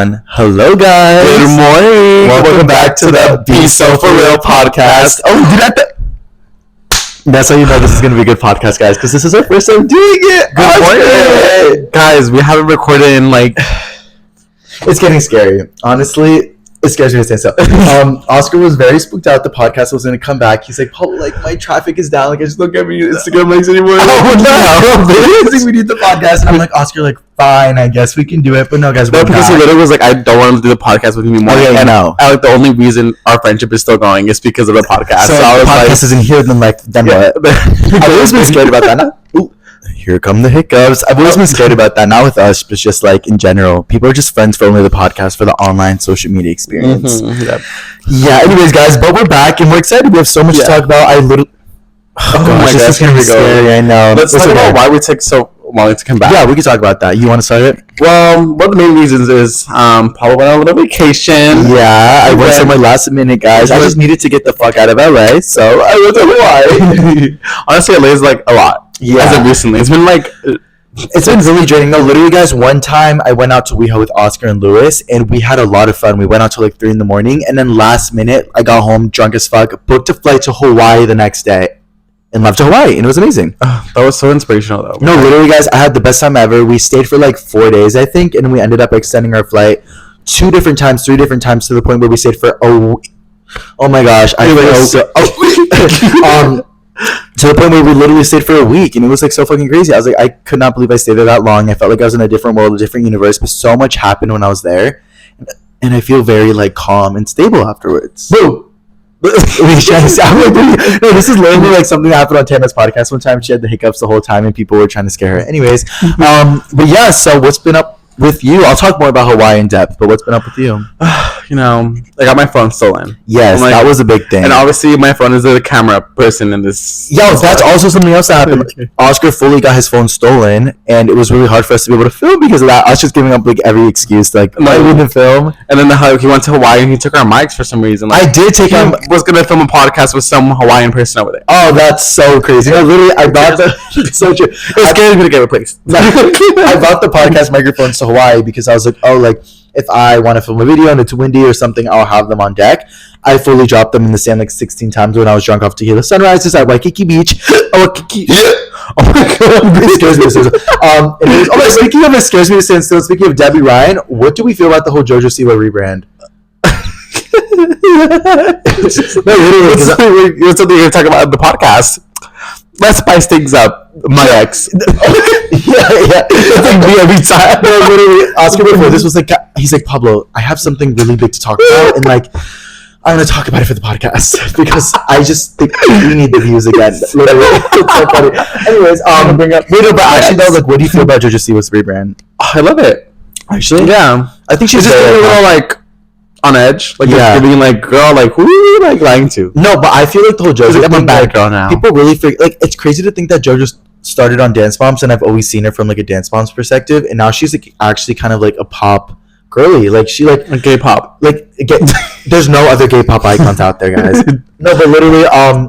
Hello, guys. Good morning. Welcome back to the Be So For Real podcast. Oh, that's how you know this is going to be a good podcast, guys, because this is our first time doing it. Good morning. Guys, we haven't recorded in like... It's getting scary. Honestly, it scares me to say so. Oscar was very spooked out. The podcast was going to come back. He's like, Pablo, like, my traffic is down. Like, I just don't get any Instagram likes anymore. Oh, no. I think we need the podcast. I'm like, Oscar, like, fine, I guess we can do it. But no, guys, we're because he literally was like, I don't want to do the podcast with you anymore. Oh, yeah, and no. Like, the only reason our friendship is still going is because of the podcast. So I was the podcast isn't here, then what? I've always been scared about that. Ooh, here come the hiccups. I've always been scared about that. Not with us, but just like in general. People are just friends for only the podcast for the online social media experience. Yeah, anyways, guys, but we're back and we're excited. We have so much to talk about. Oh gosh, this is going to be scary. I know. Let's talk about why we took so long to come back. Yeah, we can talk about that. You want to start it? Well, one of the main reasons is Paula went on a little vacation. Yeah, I went somewhere last minute, guys. I just needed to get the fuck out of LA, so I went to Hawaii. Honestly, LA is like a lot. Yeah. As of recently. It's been like... It's been really draining. No, literally, guys, one time I went out to WeHo with Oscar and Lewis, and we had a lot of fun. We went out till like 3 a.m, and then last minute, I got home drunk as fuck, booked a flight to Hawaii the next day, and left to Hawaii, and it was amazing. That was so inspirational, though. No, literally, guys, I had the best time ever. We stayed for like 4 days, I think, and we ended up extending our flight 3 different times, to the point where we stayed for a week. Oh my gosh, I feel so... to the point where we literally stayed for a week, and it was like so fucking crazy. I was like, I could not believe I stayed there that long. I felt like I was in a different world, a different universe, but so much happened when I was there, and I feel very like calm and stable afterwards. Boo! No, this is literally like something that happened on Tana's podcast one time. She had the hiccups the whole time, and people were trying to scare her. Anyways, but yeah. So what's been up with you? I'll talk more about Hawaii in depth, but what's been up with you? You know, I got my phone stolen. Yes, like, that was a big thing. And obviously, my phone is the camera person in this. Yo, that's also something else that happened. Oscar fully got his phone stolen, and it was really hard for us to be able to film because of that. Us just giving up like every excuse, like I wouldn't film. And then he went to Hawaii and he took our mics for some reason. Like, I did take him. Was gonna film a podcast with some Hawaiian person over there. Oh, that's so crazy! No, literally, I bought the so true. It's scared me to get replaced. I bought the podcast microphones to Hawaii because I was like, oh, like. If I want to film a video and it's windy or something, I'll have them on deck. I fully dropped them in the sand like 16 times when I was drunk off tequila sunrises at Waikiki Beach. Oh my god, it scares me to stand. Speaking of it scares me to stand still, speaking of Debbie Ryan, what do we feel about the whole JoJo Siwa rebrand? No, literally, it's something you're talking about in the podcast. Let's spice things up, my ex. yeah. It's like me every time. No, literally, Oscar before this was like, he's like, Pablo, I have something really big to talk about, and like, I'm gonna talk about it for the podcast because I just think we need the views again. Literally, it's so funny. Anyways, but actually, though, like, what do you feel about JoJo Siwa's rebrand? Oh, I love it. Actually, yeah, I think she's just a little like. On edge, like you're being like, girl, like who are you like lying to? No, but I feel like the whole JoJo thing, I'm a bad girl now. People really like it's crazy to think that JoJo started on Dance Moms, and I've always seen her from like a Dance Moms perspective, and now she's like actually kind of like a pop girly, like she like a gay pop, like there's no other gay pop icons out there, guys. No, but literally,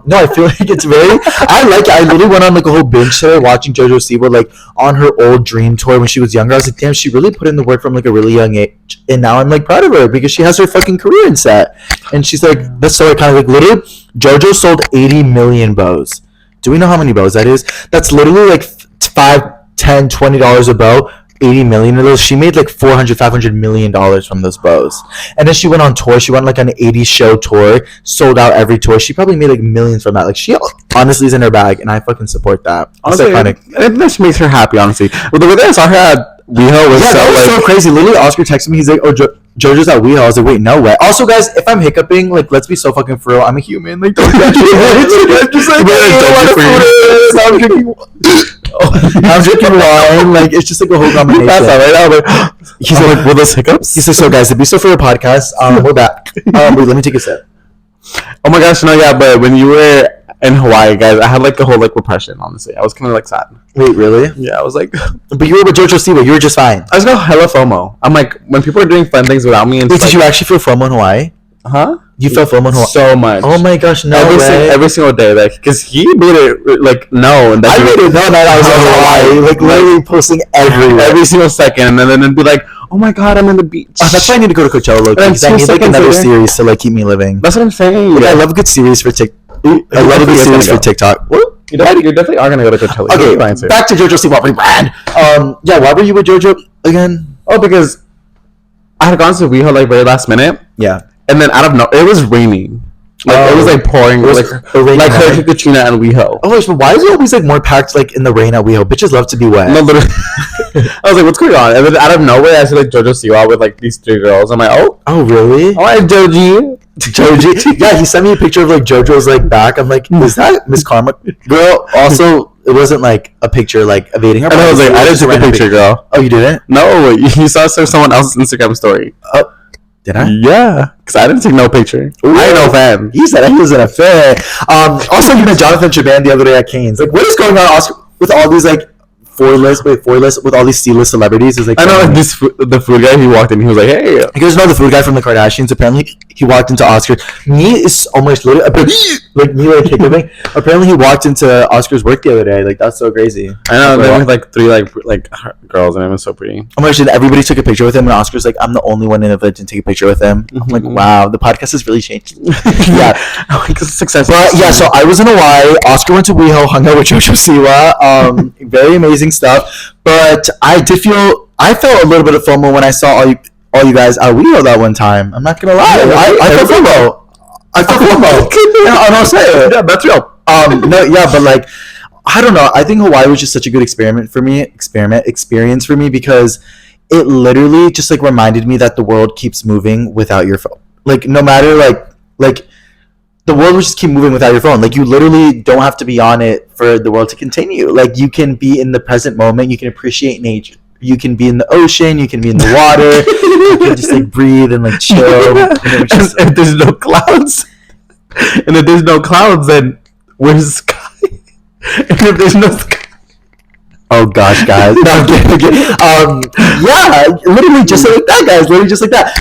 no, I feel like it's very. I like it. I literally went on like a whole binge today watching JoJo Siwa like on her old Dream tour when she was younger. I was like, damn, she really put in the work from like a really young age, and now I'm like proud of her because she has her fucking career in set, and she's like that's so kind of like literally. JoJo sold 80 million bows. Do we know how many bows that is? That's literally like $5, $10, $20 a bow. 80 million of those. She made like $400-500 million from those bows, and then she went on tour. She went like on an 80 show tour, sold out every tour. She probably made like millions from that. Like she honestly is in her bag, and I fucking support that. Honestly, it just makes her happy. Honestly, well, the way that I saw her at WeHo was so crazy. Literally, Oscar texted me. He's like, "Oh, JoJo's at WeHo." I was like, "Wait, no way." Also, guys, if I'm hiccuping, like, let's be so fucking for real. I'm a human. Like, don't judge me. I'm just like, I'm drinking. I'm drinking wine. Like, it's just like a whole combination. That's all right. Like, he's like, "Will those hiccups?" He's like, "So, guys, the Be So For Real podcast. We're back. Wait, let me take a sip." Oh my gosh, no, yeah, but when you were in Hawaii, guys, I had like a whole like repression. Honestly, I was kind of like sad. Wait, really? Yeah, I was like, but you were with JoJo Siwa. You were just fine. I was going hella FOMO. I'm like, when people are doing fun things without me, and wait, did you actually feel FOMO in Hawaii? Huh? You felt FOMO in Hawaii so much. Oh my gosh, no way. Every single day, like, because he made it like no, and I made it known that I was in Hawaii, like literally posting everywhere, every single second, and then it'd be like, oh my god, I'm in the beach. That's why I need to go to Coachella, low-key, because I need like another series to like keep me living. That's what I'm saying. Like, I love a good series for TikTok. I love a good series for TikTok. What? You definitely are gonna go to Coachella. Okay, back to JoJo Siwa rebrand. Yeah, why were you with JoJo again? Oh, because I had gone to WeHo like very last minute. Yeah, and then out of no, it was raining. Like it was like pouring, like Hurricane Katrina and WeHo. Oh, but why is it always like more packed like in the rain at WeHo? Bitches love to be wet. No, literally. I was like, what's going on? And then out of nowhere, I see like JoJo Siwa with like these 3 girls. I'm like, oh really? All right, Joji. Yeah, he sent me a picture of like JoJo's like back. I'm like, is that Miss Karma girl? Also, it wasn't like a picture like evading her. And I was like, I didn't take a picture, girl. Oh, you didn't? No, you saw someone else's Instagram story. Oh, did I? Yeah, because I didn't take no picture. Ooh. I ain't no fan. He said he wasn't a fan. Also, you met Jonathan Chaban the other day at Cane's. Like, what is going on, Oscar, with all these like four lists with all these C-list celebrities? Is like, I know, like the food guy. He walked in. He was like, "Hey, you guys know the food guy from the Kardashians?" Apparently, he walked into Oscar. Me is almost literally like me like kicking. Apparently, he walked into Oscar's work the other day. Like, that's so crazy. I know. They were like 3 like girls, and it was so pretty. Oh my gosh! Everybody took a picture with him, and Oscar's like, "I'm the only one in the village to take a picture with him." I'm like, wow, the podcast has really changed. Yeah, success. But yeah, so I was in Hawaii. Oscar went to WeHo, hung out with JoJo Siwa. Very amazing stuff. But I felt a little bit of FOMO when I saw all you guys at WeHo that one time. I'm not gonna lie, I felt FOMO. Yeah, I'll say it. Yeah, that's real. No, yeah, but like, I don't know. I think Hawaii was just such a good experience for me because it literally just like reminded me that the world keeps moving without your phone. Like, no matter like the world will just keep moving without your phone. Like, you literally don't have to be on it for the world to continue. Like, you can be in the present moment. You can appreciate nature. You can be in the ocean. You can be in the water. You can just like breathe and like chill. If there's no clouds, then where's the sky? And if there's no sky, oh gosh, guys. No, I'm kidding. Yeah, literally just like that, guys. Literally just like that.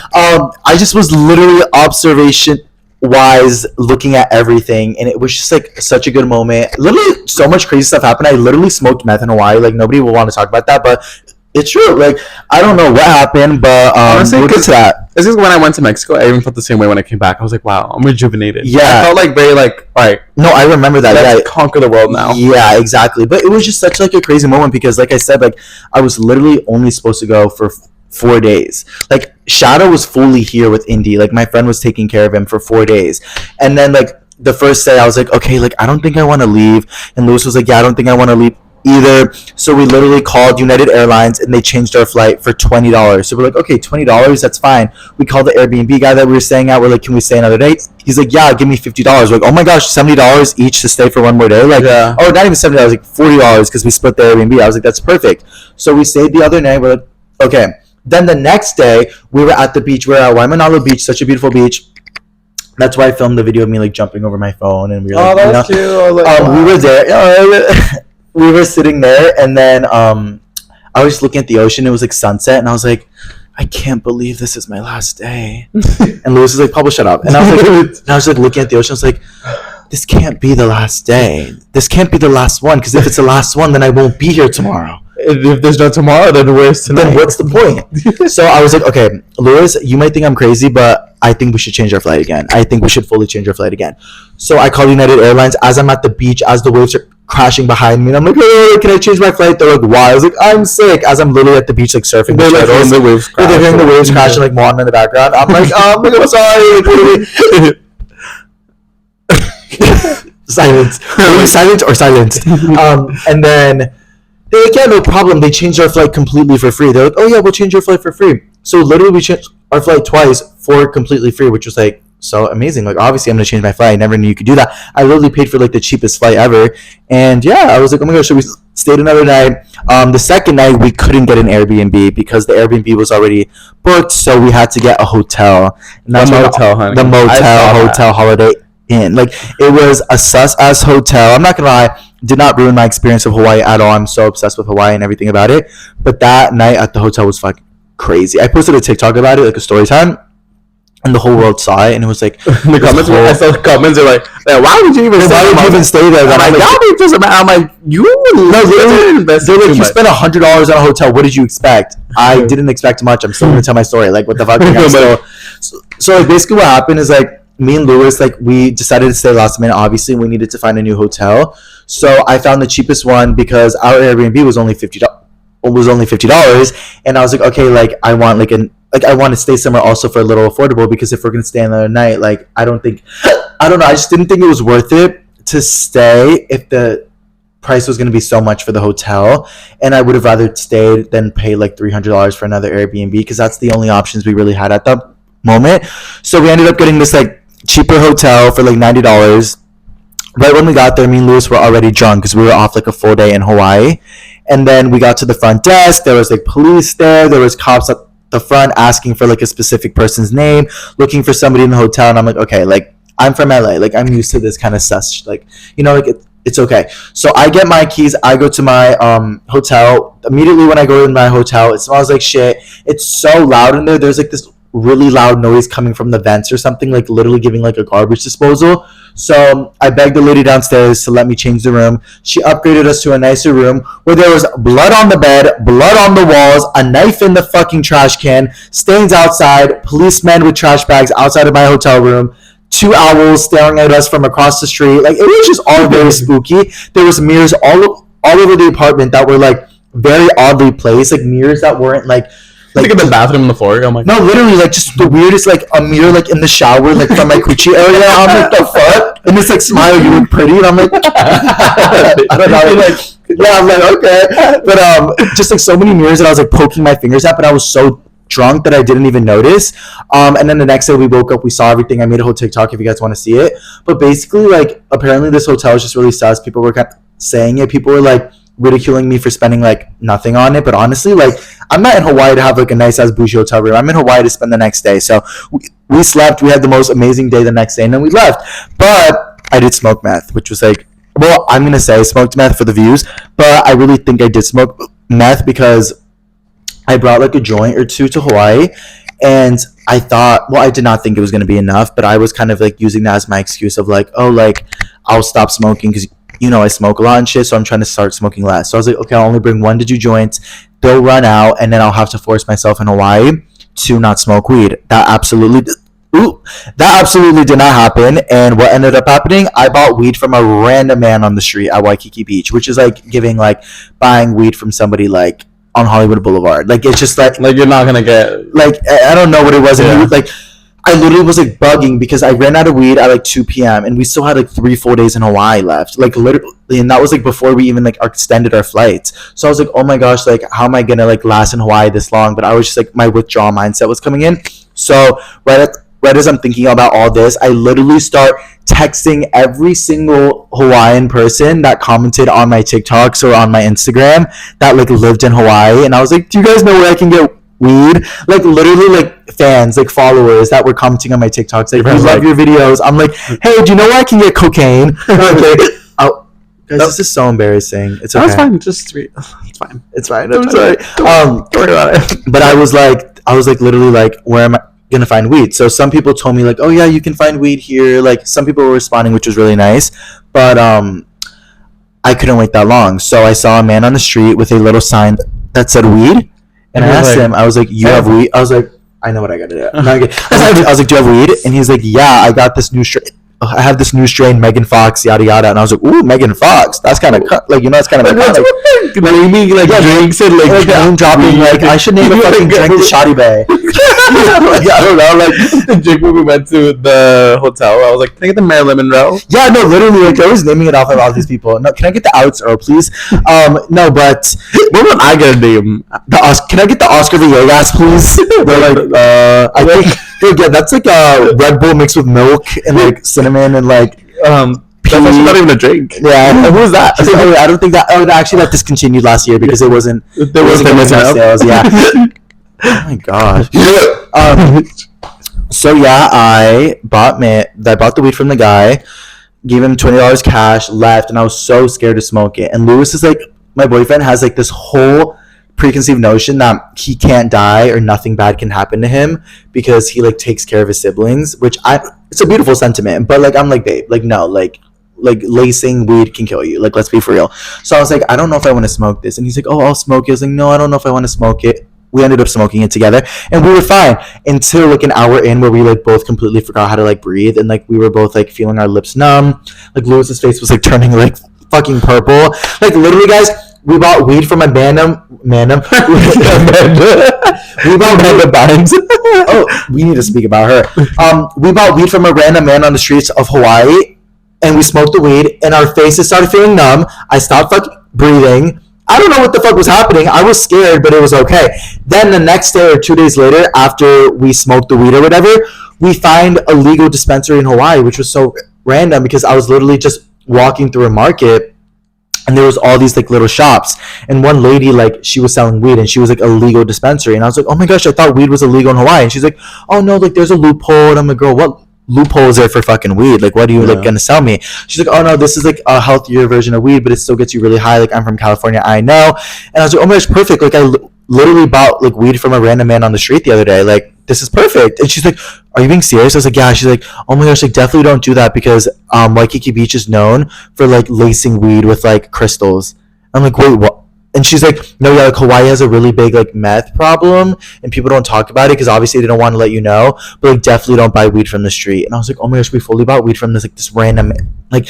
I just was literally observation-wise looking at everything, and it was just like such a good moment. Literally, so much crazy stuff happened. I literally smoked meth in Hawaii. Like, nobody will want to talk about that, but it's true. Like, I don't know what happened, but honestly, we'll get to that. This is when I went to Mexico. I even felt the same way when I came back. I was like, wow, I'm rejuvenated. Yeah, I felt like very like, all right. No, I remember that. Let's conquer the world now. Yeah, exactly. But it was just such like a crazy moment because, like I said, like I was literally only supposed to go for 4 days. Like, Shadow was fully here with Indy. Like, my friend was taking care of him for 4 days, and then like the first day, I was like, okay, like I don't think I want to leave, and Lewis was like, yeah, I don't think I want to leave either. So we literally called United Airlines and they changed our flight for $20. So we're like, okay, $20, that's fine. We called the Airbnb guy that we were staying at. We're like, can we stay another day? He's like, yeah, give me $50. We're like, oh my gosh, $70 each to stay for one more day. Like, yeah. Oh, not even $70, like $40 because we split the Airbnb. I was like, that's perfect. So we stayed the other night. We're like, okay. Then the next day we were at the beach. We're at Waimanalo Beach, such a beautiful beach. That's why I filmed the video of me like jumping over my phone, and we were like, oh, that's cute. I was like, wow. We were there. We were sitting there, and then I was just looking at the ocean. It was like sunset, and I was like, I can't believe this is my last day. And Lewis was like, Pablo, shut up. And I was like, looking at the ocean. I was like, this can't be the last day. This can't be the last one, because if it's the last one, then I won't be here tomorrow. If there's no tomorrow, then where's tonight? Then what's the point? So I was like, okay, Lewis, you might think I'm crazy, but I think we should change our flight again. I think we should fully change our flight again. So I called United Airlines as I'm at the beach, as the waves are crashing behind me, and I'm like, hey, can I change my flight? They're like, why? I was like, I'm sick. As I'm literally at the beach, like surfing. They're like hearing the waves crash. They're hearing the waves crashing, like Moana in the background. I'm like, oh my God, I'm sorry. Silence. Silent or silenced. And then they're like, yeah, no problem. They changed our flight completely for free. They're like, oh yeah, we'll change your flight for free. So literally we changed our flight twice for completely free, which was like so amazing. Like, obviously I'm gonna change my flight. I never knew you could do that. I literally paid for like the cheapest flight ever. And yeah, I was like, oh my gosh. So we stayed another night. The second night we couldn't get an Airbnb because the Airbnb was already booked, so we had to get a hotel. And that's the motel Holiday Inn. Like, it was a sus-ass hotel. I'm not gonna lie, did not ruin my experience of Hawaii at all. I'm so obsessed with Hawaii and everything about it. But that night at the hotel was fucking crazy. I posted a TikTok about it, like a story time. and the whole world saw it, and it was like The comments. I saw the comments are like, why would you even? Why would you even stay there? I'm like, it doesn't matter. I'm like, you they're like, you spent $100 on a hotel. What did you expect? I didn't expect much. I'm still gonna tell my story. Like, what the fuck? So like, basically, what happened is like me and Lewis, like, we decided to stay last minute. Obviously, we needed to find a new hotel. So I found the cheapest one because our Airbnb was only $50. And I was like, okay, like I want I want to stay somewhere also for a little affordable, because if we're gonna stay another night, like I don't know, I just didn't think it was worth it to stay if the price was gonna be so much for the hotel, and I would have rather stayed than pay like $300 for another Airbnb, because that's the only options we really had at that moment. So we ended up getting this like cheaper hotel for like $90. Right when we got there, me and Lewis were already drunk because we were off like a full day in Hawaii. And then we got to the front desk. There was like police there. There was cops at the front asking for like a specific person's name, looking for somebody in the hotel. And I'm like, okay, like I'm from LA. Like I'm used to this kind of sus. Like, you know, like it's okay. So I get my keys. I go to my hotel. Immediately when I go in my hotel, it smells like shit. It's so loud in there. There's like this really loud noise coming from the vents or something, like literally giving like a garbage disposal. So I begged the lady downstairs to let me change the room. She upgraded us to a nicer room where there was blood on the bed, blood on the walls, a knife in the fucking trash can, stains outside, policemen with trash bags outside of my hotel room, 2 owls staring at us from across the street. Like, it was just all very spooky. There was mirrors all over the apartment that were like very oddly placed, like mirrors that weren't like in the bathroom on the floor. I'm like, no, literally, like just the weirdest, like a mirror, like in the shower, like from my coochie area. I'm like, the fuck? And it's like, smile, you look pretty. And I'm like, I don't know, like, yeah, I'm like, okay, but just like so many mirrors that I was like poking my fingers at, but I was so drunk that I didn't even notice. And then the next day we woke up, we saw everything. I made a whole TikTok if you guys want to see it. But basically, like, apparently this hotel is just really sus. People were kind of saying it. People were like ridiculing me for spending like nothing on it, but honestly, like, I'm not in Hawaii to have like a nice ass bougie hotel room. I'm in Hawaii to spend the next day. So we slept, we had the most amazing day the next day, and then we left. But I did smoke meth, which was like, well, I'm gonna say smoked meth for the views, but I really think I did smoke meth because I brought like a joint or two to Hawaii, and I thought, well, I did not think it was gonna be enough, but I was kind of like using that as my excuse of like, oh, like I'll stop smoking because, you know, I smoke a lot and shit, so I'm trying to start smoking less. So I was like, okay, I'll only bring 1 to 2 joints. They'll run out, and then I'll have to force myself in Hawaii to not smoke weed. That absolutely did not happen. And what ended up happening, I bought weed from a random man on the street at Waikiki Beach, which is like giving like buying weed from somebody like on Hollywood Boulevard. Like, it's just like you're not gonna get, like, I don't know what it was. Yeah. And he was like, I literally was like bugging because I ran out of weed at like 2 p.m. and we still had like 3 full days in Hawaii left. Like, literally, and that was like before we even like extended our flights. So I was like, oh my gosh, like how am I gonna like last in Hawaii this long? But I was just like, my withdrawal mindset was coming in. So right as I'm thinking about all this, I literally start texting every single Hawaiian person that commented on my TikToks or on my Instagram that like lived in Hawaii, and I was like, do you guys know where I can get weed? Like, literally, like fans, like followers that were commenting on my TikToks, like, we love your videos. I'm like, hey, do you know where I can get cocaine? Okay. Guys, this is so embarrassing. It's okay. That's fine. It's fine. It's fine. I'm sorry. Don't worry about it. But I was like literally like, where am I gonna find weed? So some people told me like, oh yeah, you can find weed here. Like, some people were responding, which was really nice. But I couldn't wait that long. So I saw a man on the street with a little sign that said weed. And I asked him, I was like, you have weed? I was like, I know what I gotta do. I was like, do you have weed? And he's like, yeah, I got this new strain. I have this new strain, Megan Fox, yada yada. And I was like, ooh, Megan Fox. That's kind of like, you know, it's kind of like, naming like drinks and like name dropping. Like, I should name a fucking drink the Shoddy Bay. Like, I don't know. Like, the drink when we went to the hotel, I was like, can I get the Marilyn Monroe? Yeah, no, literally, like, I was naming it off of all these people. No, can I get the Alex Earl, please? No, but what would I get a name? Can I get the Oscar Villegas, please? They're like, I think. Yeah, that's like a Red Bull mixed with milk and like cinnamon and like that's actually not even a drink. Yeah, who was that? I don't think that. Oh, actually, that discontinued last year because it wasn't. There wasn't sales. Yeah. Oh my gosh. So yeah, I bought the weed from the guy, gave him $20 cash, left, and I was so scared to smoke it. And Lewis is like, my boyfriend has like this whole preconceived notion that he can't die or nothing bad can happen to him because he like takes care of his siblings, which it's a beautiful sentiment, but like I'm like, babe, like no, like lacing weed can kill you, like let's be for real. So I was like, I don't know if I want to smoke this, and he's like, oh, I'll smoke it. I was like, no, I don't know if I want to smoke it. We ended up smoking it together, and we were fine until like an hour in, where we like both completely forgot how to like breathe, and like we were both like feeling our lips numb. Like Lewis's face was like turning like fucking purple. Like literally, guys, we bought weed from Amanda. We bought Amanda Bynes. Oh, we need to speak about her. We bought weed from a random man on the streets of Hawaii, and we smoked the weed, and our faces started feeling numb. I stopped fucking breathing. I don't know what the fuck was happening. I was scared, but it was okay. Then the next day or 2 days later, after we smoked the weed or whatever, we find a legal dispensary in Hawaii, which was so random because I was literally just walking through a market, and there was all these like little shops, and one lady, like, she was selling weed, and she was like a legal dispensary, and I was like, oh my gosh, I thought weed was illegal in Hawaii. And she's like, oh no, like there's a loophole. And I'm like, girl, what loophole is there for fucking weed? Like, what are you like gonna sell me? She's like, oh no, this is like a healthier version of weed, but it still gets you really high. Like, I'm from California, I know. And I was like, oh my gosh, perfect. Like, I literally bought like weed from a random man on the street the other day. Like, this is perfect. And she's like, are you being serious? I was like, yeah. She's like, oh my gosh, like definitely don't do that because Waikiki Beach is known for like lacing weed with like crystals. I'm like, wait, what? And she's like, no, yeah, like Hawaii has a really big like meth problem, and people don't talk about it because obviously they don't want to let you know. But like, definitely don't buy weed from the street. And I was like, oh my gosh, we fully bought weed from this random man like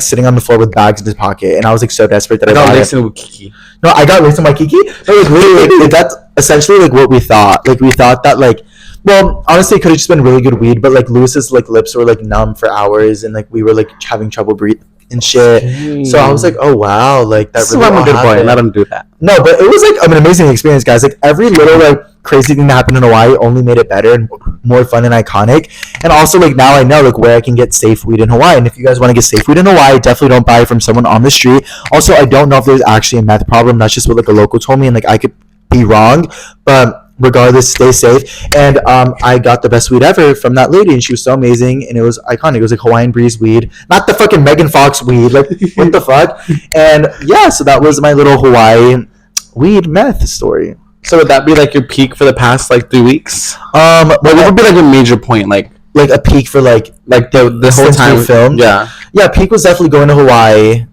sitting on the floor with bags in his pocket. And I was like so desperate that I got laced in Waikiki. No, I got laced in Waikiki. But like really, like that's essentially like what we thought. Like we thought that like, well, honestly, it could have just been really good weed. But like Lewis's like lips were like numb for hours, and like we were like having trouble breathing and shit. So I was like, oh wow, like that really I'm a good boy. Let him do that. No, but it was like an amazing experience, guys. Like every little like crazy thing that happened in Hawaii only made it better and more fun and iconic. And also like now I know like where I can get safe weed in Hawaii. And if you guys want to get safe weed in Hawaii, definitely don't buy it from someone on the street. Also, I don't know if there's actually a meth problem. That's just what like a local told me, and like I could be wrong, but regardless, stay safe. And I got the best weed ever from that lady, and she was so amazing, and it was iconic. It was like Hawaiian Breeze weed, not the fucking Megan Fox weed. Like, what the fuck? And yeah, so that was my little Hawaii weed meth story. So would that be like your peak for the past like 3 weeks? What would be like a major point, like a peak for like the whole time filmed? Yeah, peak was definitely going to Hawaii.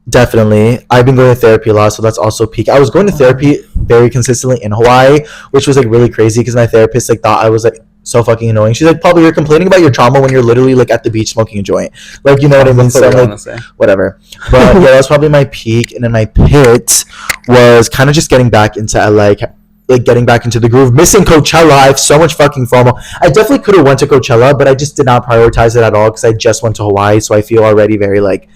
Definitely. I've been going to therapy a lot, so that's also peak. I was going to therapy very consistently in Hawaii, which was like really crazy because my therapist like thought I was like so fucking annoying. She's like, Pablo, you're complaining about your trauma when you're literally like at the beach smoking a joint. Like, you know what I mean? So like, whatever. But yeah, that was probably my peak. And then my pit was kind of just getting back into like getting back into the groove. Missing Coachella. I have so much fucking FOMO. I definitely could have went to Coachella, but I just did not prioritize it at all because I just went to Hawaii, so I feel already very like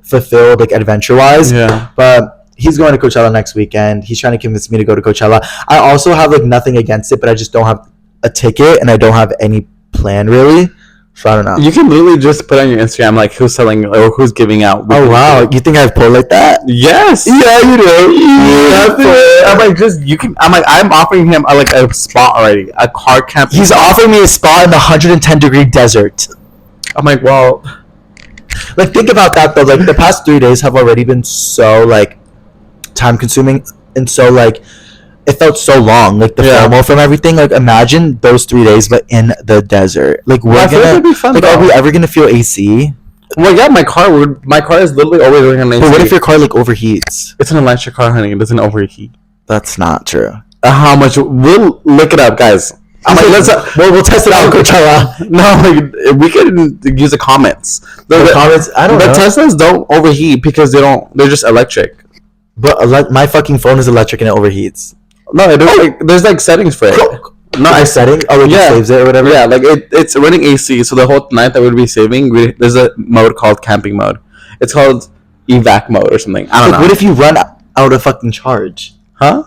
fulfilled like adventure wise. Yeah, but he's going to Coachella next weekend. He's trying to convince me to go to Coachella. I also have like nothing against it, but I just don't have a ticket and I don't have any plan really, so I don't know. You can literally just put on your Instagram like who's selling or who's giving out. Oh wow, you think I have pull like that? Yes. Yeah, you do. I'm like, just you can. I'm like, I'm offering him like a spot already, a car camp. He's offering me a spot in the 110-degree desert. I'm like, well, like think about that though. Like the past 3 days have already been so like time consuming and so like it felt so long. Like the FOMO from everything. Like imagine those 3 days but in the desert. Like we're gonna be fun, like though. Are we ever gonna feel AC? Well, yeah, my car is literally always running on AC. But what if your car like overheats? It's an electric car, honey. It doesn't overheat. That's not true. How much? We'll look it up, guys. I'm like, we'll test it out, Coachella. No, like we can use the comments. The comments. I don't know. The Teslas don't overheat because they're just electric. But my fucking phone is electric and it overheats. No, there's like settings for it. Not a setting. Oh, it saves it or whatever. Yeah, like it's running AC. So the whole night that we'd be saving, there's a mode called camping mode. It's called evac mode or something. I don't know. What if you run out of fucking charge? Huh?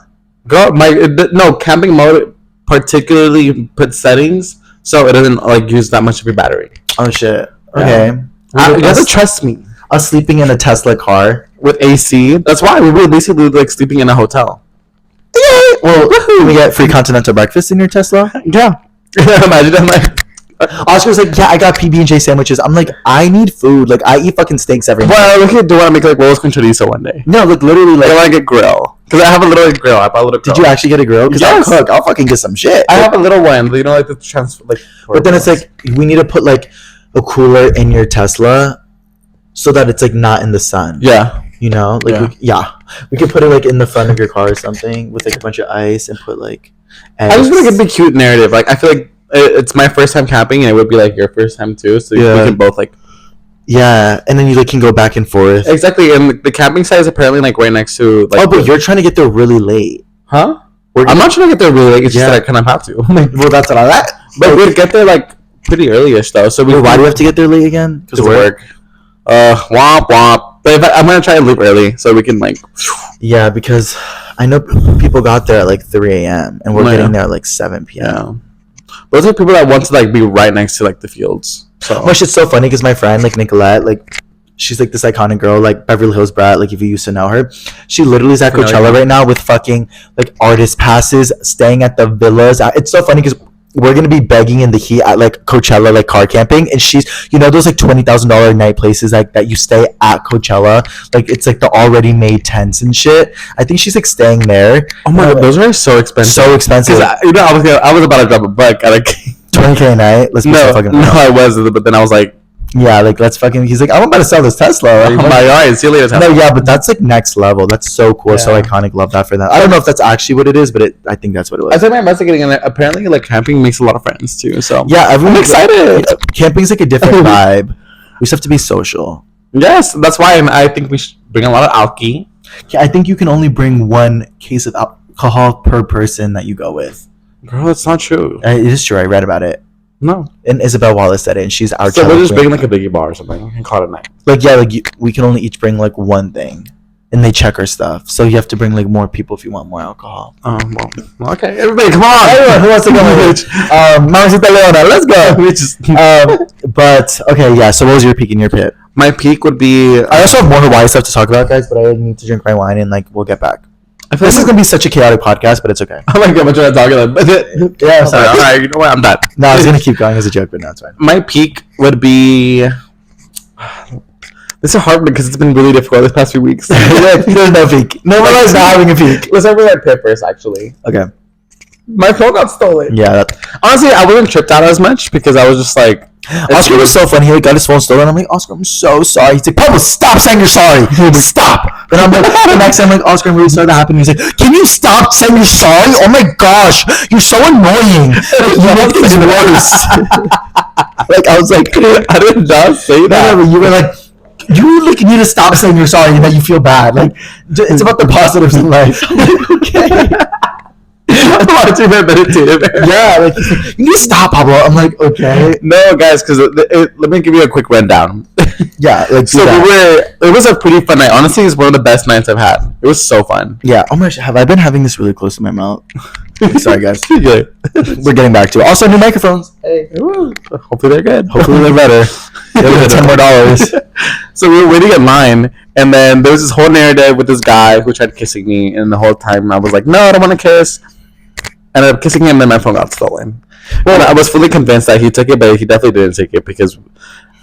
Camping mode particularly puts settings so it doesn't like use that much of your battery. Oh shit. Okay. You have to trust me. Us sleeping in a Tesla car with AC. That's why we were basically like sleeping in a hotel. Yay! Well, can we get free continental breakfast in your Tesla? Yeah. Imagine I'm like. Oscar's like, yeah, I got PB&J sandwiches. I'm like, I need food. Like, I eat fucking steaks every night. Well, do want to make like rolls con chorizo one day. No, like literally, like I want to get grill. Because I have a little grill. I bought a little grill. Did you actually get a grill? Because Yes. I'll cook. I'll fucking get some shit. I have a little one. You know, like the transfer. Like, but then it's like we need to put like a cooler in your Tesla, so that it's like not in the sun. Yeah. You know, like we could put it like in the front of your car or something with like a bunch of ice and put like. Eggs. I just feel like it'd be cute narrative. Like I feel like it's my first time camping, and it would be like your first time too. So we can both like. Yeah, and then you like can go back and forth. Exactly, and the camping site is apparently like right next to. Like, but you're trying to get there really late, huh? I'm not trying to get there really late. It's just that I kind of have to. Well, that's what I like. But we'd get there like pretty early-ish though. So why do we have to get there late again? Because work. Womp womp. But I'm gonna try and leave early so we can like. Yeah, because I know people got there at like 3 a.m. and we're getting there at like 7 p.m. Yeah. Those are people that want to like be right next to like the fields. So which is so funny because my friend like Nicolette, like she's like this iconic girl, like Beverly Hills brat, like if you used to know her, she literally is at Coachella right now with fucking like artist passes, staying at the villas. It's so funny because we're gonna be begging in the heat at like Coachella, like car camping, and she's, you know, those like $20,000 night places like that you stay at Coachella, like it's like the already made tents and shit. I think she's like staying there. Oh my god, those are so expensive. So expensive. Because I was about to drop a buck at like 20K a night. Let's be so fucking no, I wasn't, but then I was like, yeah, like let's fucking. He's like, I'm about to sell this Tesla. Oh my god, see you later. No, yeah, but that's like next level. That's so cool, so iconic. Love that for that. I don't know if that's actually what it is, but I think that's what it was. I said my investigating, and apparently, like camping makes a lot of friends too. So yeah, everyone's excited. Camping's like a different vibe. We just have to be social. Yes, that's why I think we should bring a lot of alky. Yeah, I think you can only bring 1 case of alcohol per person that you go with. Bro, that's not true. It is true. I read about it. No. And Isabel Wallace said it, and she's our. So we'll just bring like a biggie bar or something and call it a night. Like yeah, like we can only each bring like one thing, and they check our stuff. So you have to bring like more people if you want more alcohol. Well, okay, everybody, come on! Everyone who wants to go, Mamacita Leona, let's go. But okay, yeah. So what was your peak in your pit? My peak would be. I also have more Hawaii stuff to talk about, guys, but I need to drink my wine and like we'll get back. This is gonna be such a chaotic podcast, but it's okay. Oh my god, I'm trying to talk about it. Yeah, I'm sorry. All right, you know what? I'm done. No, I was gonna keep going as a joke, but no, it's fine. My peak would be. This is hard because it's been really difficult this past few weeks. There's no peak. No one is not having a peak. Let's start with my pit first, actually. Okay. My phone got stolen. Yeah. Honestly, I wasn't tripped out as much because I was just like. Oscar was so funny. He like got his phone stolen. I'm like, Oscar, I'm so sorry. He's like, Pablo, stop saying you're sorry. Stop. Then I'm like, the next time, like, Oscar, I'm really sorry that happened. He's like, can you stop saying you're sorry? Oh my gosh, you're so annoying. Like, you make things worse. Like I was like, I did not say that. No, you were like, you like need to stop saying you're sorry and that you feel bad. Like it's about the positives in life. Okay. I'm watching my meditative. Yeah, like you need to stop, Pablo. I'm like, okay. No, guys, because let me give you a quick rundown. Yeah, like so it was a pretty fun night. Honestly, it's one of the best nights I've had. It was so fun. Yeah. Oh my gosh, have I been having this really close to my mouth? Sorry, guys. Yeah. We're getting back to it. Also, new microphones. Hey, hopefully they're good. Hopefully they're better. They're $10 more. So we were waiting in line, and then there was this whole narrative with this guy who tried kissing me, and the whole time I was like, no, I don't want to kiss. I ended up kissing him, and then my phone got stolen. Well, I was fully convinced that he took it, but he definitely didn't take it because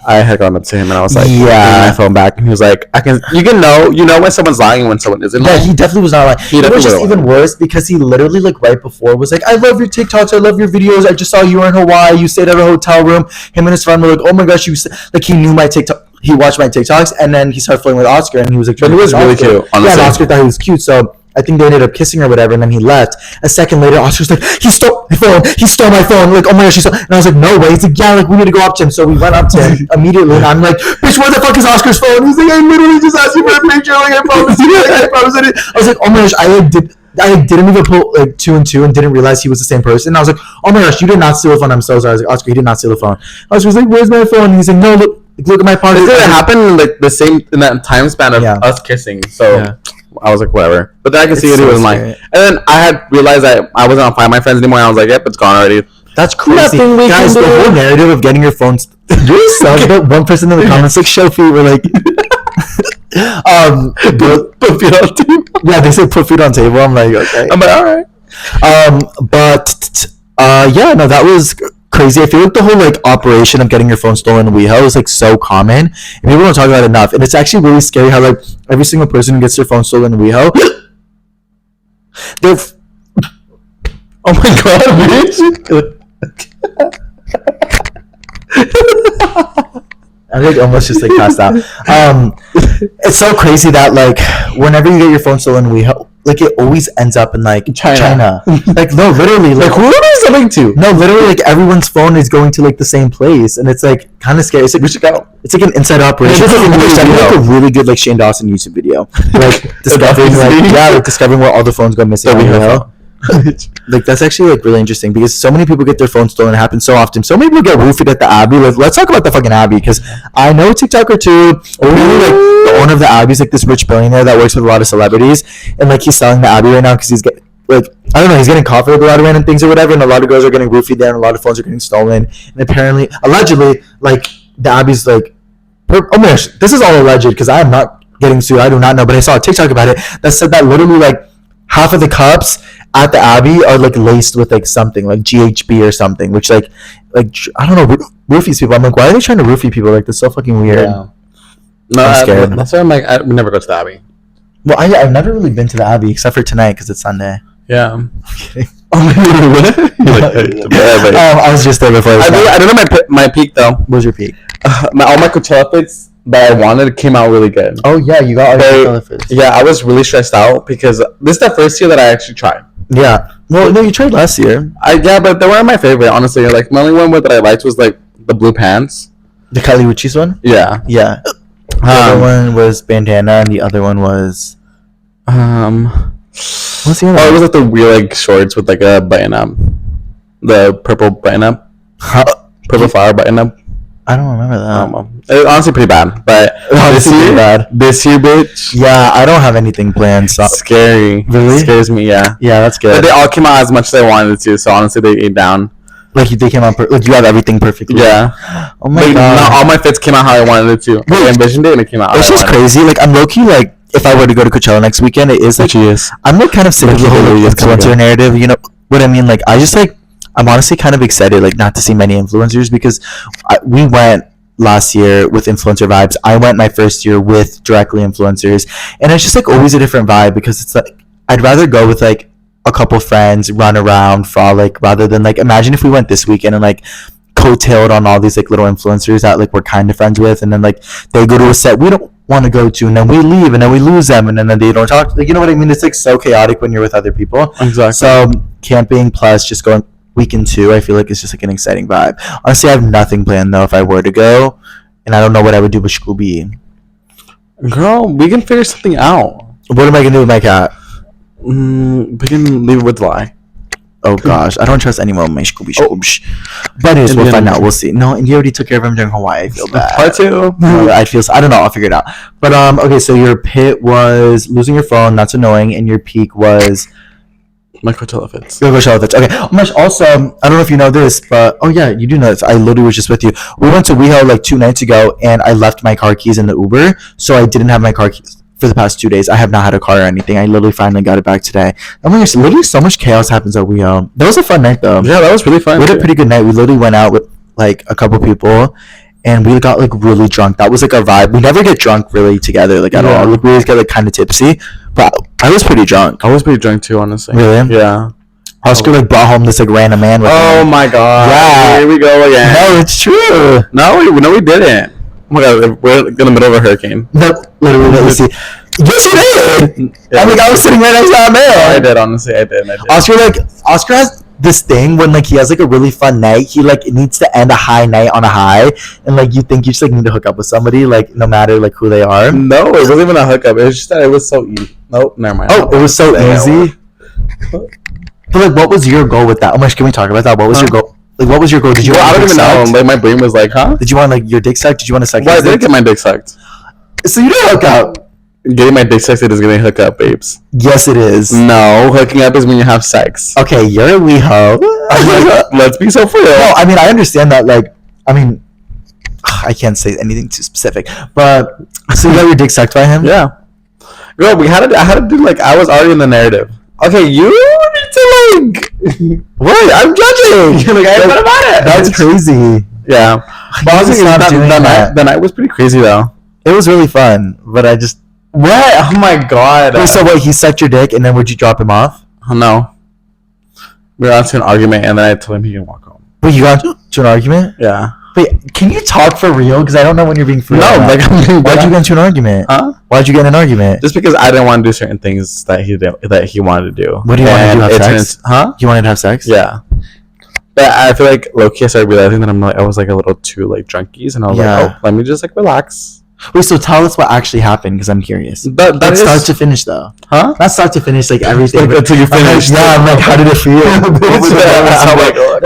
I had gone up to him and I was like, yeah, my phone back, and he was like, you know when someone's lying and when someone isn't lying. Yeah, he definitely was not lying. It was just even worse because he literally like right before was like, I love your TikToks, I love your videos, I just saw you were in Hawaii, you stayed at a hotel room. Him and his friend were like, oh my gosh, like he knew my TikTok, he watched my TikToks, and then he started flirting with Oscar, and he was like, but he was really cute, honestly. Yeah, and Oscar thought he was cute, so I think they ended up kissing or whatever, and then he left. A second later, Oscar's like, he stole my phone. He stole my phone. Like, oh my gosh, he stole. And I was like, no way. He's like, yeah, like we need to go up to him. So we went up to him immediately, and I'm like, bitch, where the fuck is Oscar's phone? He's like, I literally just asked you for a picture. Like, I promised you. Like, I promised it. I was like, oh my gosh, I didn't even put like 2 and 2 and didn't realize he was the same person. And I was like, oh my gosh, you did not steal the phone. I'm so sorry. I was like, Oscar, he did not steal the phone. Oscar was like, where's my phone? And he's like, no, look at my pocket. It didn't happen like the same in that time span of us kissing. So. Yeah. I was like, whatever. But then I could see it. He was lying. And then I had realized that I wasn't on Find My Friends anymore. And I was like, yep, it's gone already. That's crazy. Guys, the whole narrative of getting your phone... You're so good. One person in the comments like, show feet. We're like... put feet on table. Yeah, they said put feet on table. I'm like, okay. I'm like, all right. Yeah, no, that was... crazy. I feel like the whole like operation of getting your phone stolen in WeHo is like so common, and people don't talk about it enough. And it's actually really scary how like every single person who gets their phone stolen in WeHo They're. Oh my god, bitch! I think almost just like passed out. It's so crazy that like whenever you get your phone stolen, like it always ends up in like China. Like no, literally, like who are they selling to? No, literally, like everyone's phone is going to like the same place, and it's like kind of scary. It's like we should go. It's like an inside operation. It's like a really good like Shane Dawson YouTube video, like discovering discovering where all the phones go missing. Like that's actually like really interesting because so many people get their phones stolen. It happens so often. So many people get roofied at the Abbey. Like, let's talk about the fucking Abbey because I know a TikToker too. Really, like the owner of the Abbey is like this rich billionaire that works with a lot of celebrities, and like he's selling the Abbey right now because he's getting like I don't know, he's getting caught for like, a lot of random things or whatever, and a lot of girls are getting roofied there, and a lot of phones are getting stolen, and apparently, allegedly, like the Abbey's like, oh my gosh, this is all alleged because I am not getting sued. I do not know, but I saw a TikTok about it that said that literally like half of the cups at the Abbey are like laced with like something like GHB or something, which like I don't know, roofies people. I'm like, why are they trying to roofie people? Like, that's so fucking weird. Yeah. No, I'm scared. That's why I'm like, I would never go to the Abbey. Well, I've never really been to the Abbey except for tonight because it's Sunday. Yeah. I'm kidding. I was just there before. I don't know my peak though. What was your peak? All my Coachella fits that I wanted came out really good. Oh yeah, you got all your Coachella fits. Yeah, I was really stressed out because this is the first year that I actually tried. Yeah. Well, no, you tried last year. Yeah, but they weren't my favorite, honestly. Like, my only one that I liked was, like, the blue pants. The Kylie Uchis one? Yeah. Yeah. The other one was bandana, and the other one was... What's the other one? It was, like, the weird, like, shorts with, like, a button-up. The purple button-up. Purple flower button-up. I don't remember that. It was honestly pretty bad, but this year, bitch. Yeah, I don't have anything planned. So scary. Really? It scares me. Yeah. Yeah, that's good. But they all came out as much as I wanted to, so honestly, they ate down. Like they came out. Like you have everything perfectly. Yeah. Oh my god. Not all my fits came out how I wanted it to. I envisioned it, and it came out. It's just crazy. Like I'm low key like if I were to go to Coachella next weekend, it is like I'm like kind of sick of the whole influencer narrative. You know what I mean? Like I just like I'm honestly kind of excited like not to see many influencers because we went last year with influencer vibes. I went my first year with directly influencers, and it's just like always a different vibe because it's like I'd rather go with like a couple friends, run around, frolic, rather than like imagine if we went this weekend and like coattailed on all these like little influencers that like we're kind of friends with, and then like they go to a set we don't want to go to, and then we leave, and then we lose them, and then they don't talk. Like, you know what I mean? It's like so chaotic when you're with other people. Exactly. So camping plus just going weekend 2, I feel like it's just like an exciting vibe. Honestly, I have nothing planned though if I were to go, and I don't know what I would do with Scooby. Girl, we can figure something out. What am I gonna do with my cat? We can leave it with lie. Oh gosh, I don't trust anyone with my Scooby. But we'll find out. We'll see. No, and you already took care of him during Hawaii. I feel bad. Part 2. No, I don't know. I'll figure it out. But okay. So your pit was losing your phone. That's annoying, and your peak was. My Coachella fits. Your Coachella fits. Okay. Oh my gosh, also, I don't know if you know this, but oh yeah, you do know this. I literally was just with you. We went to WeHo like 2 nights ago, and I left my car keys in the Uber, so I didn't have my car keys for the past 2 days. I have not had a car or anything. I literally finally got it back today. Oh my gosh, literally so much chaos happens at WeHo. That was a fun night though. Yeah, that was really fun. We had a pretty good night. We literally went out with like a couple people, and we got like really drunk. That was like our vibe. We never get drunk really together, like at all. Like we always get like kind of tipsy, but I was pretty drunk. I was pretty drunk too, honestly. Really? Yeah. Oscar like brought home this like random man with him. My god. Yeah. Here we go again. No, it's true. No, we didn't. Oh my god, we're in the middle of a hurricane. No, literally, let me see. Yes, you did. Yeah. I mean, I was sitting right next to that man. I did, honestly, I did. Oscar has this thing when like he has like a really fun night, he like needs to end a high night on a high, and like you think you just like need to hook up with somebody, like no matter like who they are. No, it wasn't even a hookup. It was just that it was so easy. Nope, never mind. Oh, it was so easy. But like, what was your goal with that? Oh my gosh, can we talk about that? What was your goal? Like, what was your goal? Did you? I don't even know. Like, my brain was like, huh? Did you want like your dick sucked? Did you want to suck? Well, I did get my dick sucked. So you didn't hook up. Getting my dick sucked is getting hook up, babes. Yes, it is. No, hooking up is when you have sex. Okay, you're a wee hoe. Let's be so real. No, I mean I understand that. Like, I mean, I can't say anything too specific, but so you got your dick sucked by him? Yeah. Girl, I had to do like I was already in the narrative. Okay, you need to like. What? I'm judging. You're like, I ain't about it. That's crazy. Yeah. But honestly, the night was pretty crazy though. It was really fun, but I just. What? Oh my god. Wait, so what? He sucked your dick, and then would you drop him off? No. We got into an argument, and then I told him he can walk home. Wait, you got into an argument? Yeah. Wait, can you talk for real? Because I don't know when you're being for real. No, like, why'd you get into an argument? Huh? Why'd you get in an argument? Just because I didn't want to do certain things that he wanted to do. What do you want to do? Have sex? Huh? You wanted to have sex? Yeah. But I feel like low-key I started realizing that I was like a little too like drunkies, and I was like, oh, let me just like relax. Wait, so tell us what actually happened, because I'm curious. That is start to finish, though. Huh? Not start to finish, like everything. Like, until you finish. I'm like, how did it feel?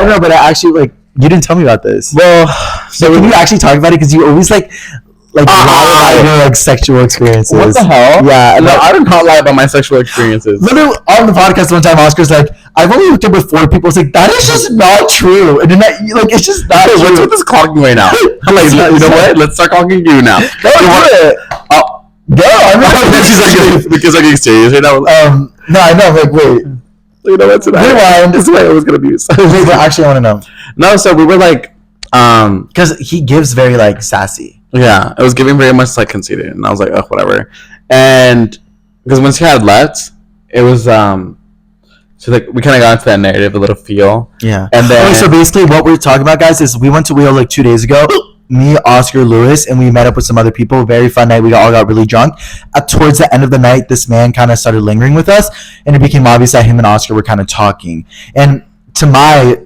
No, but I actually, like, you didn't tell me about this. Well, so can you actually talk about it? Because you always like lie about your like sexual experiences. What the hell? Yeah, no, I do not lie about my sexual experiences. Literally on the podcast one time, Oscar's like, I've only hooked up with 4 people. It's like, that is just not true. And then like, it's just not true. What's with this clocking right now? I'm like, you know what? Let's start clocking you now. Go do it. I'm not because I'm getting serious right now. No, I know. Like, wait. You know what's rewind. This is what I was gonna use. Wait, but actually, I want to know. No, so we were like, because he gives very like sassy. Yeah, it was giving very much like conceited, and I was like, oh, whatever. And because once he had left, it was so like we kind of got into that narrative, a little feel. Yeah. And then so basically, what we're talking about, guys, is we went to Wheel like 2 days ago. Me, Oscar, Lewis, and we met up with some other people. Very fun night. We all got really drunk. Towards the end of the night, this man kind of started lingering with us, and it became obvious that him and Oscar were kind of talking. And to my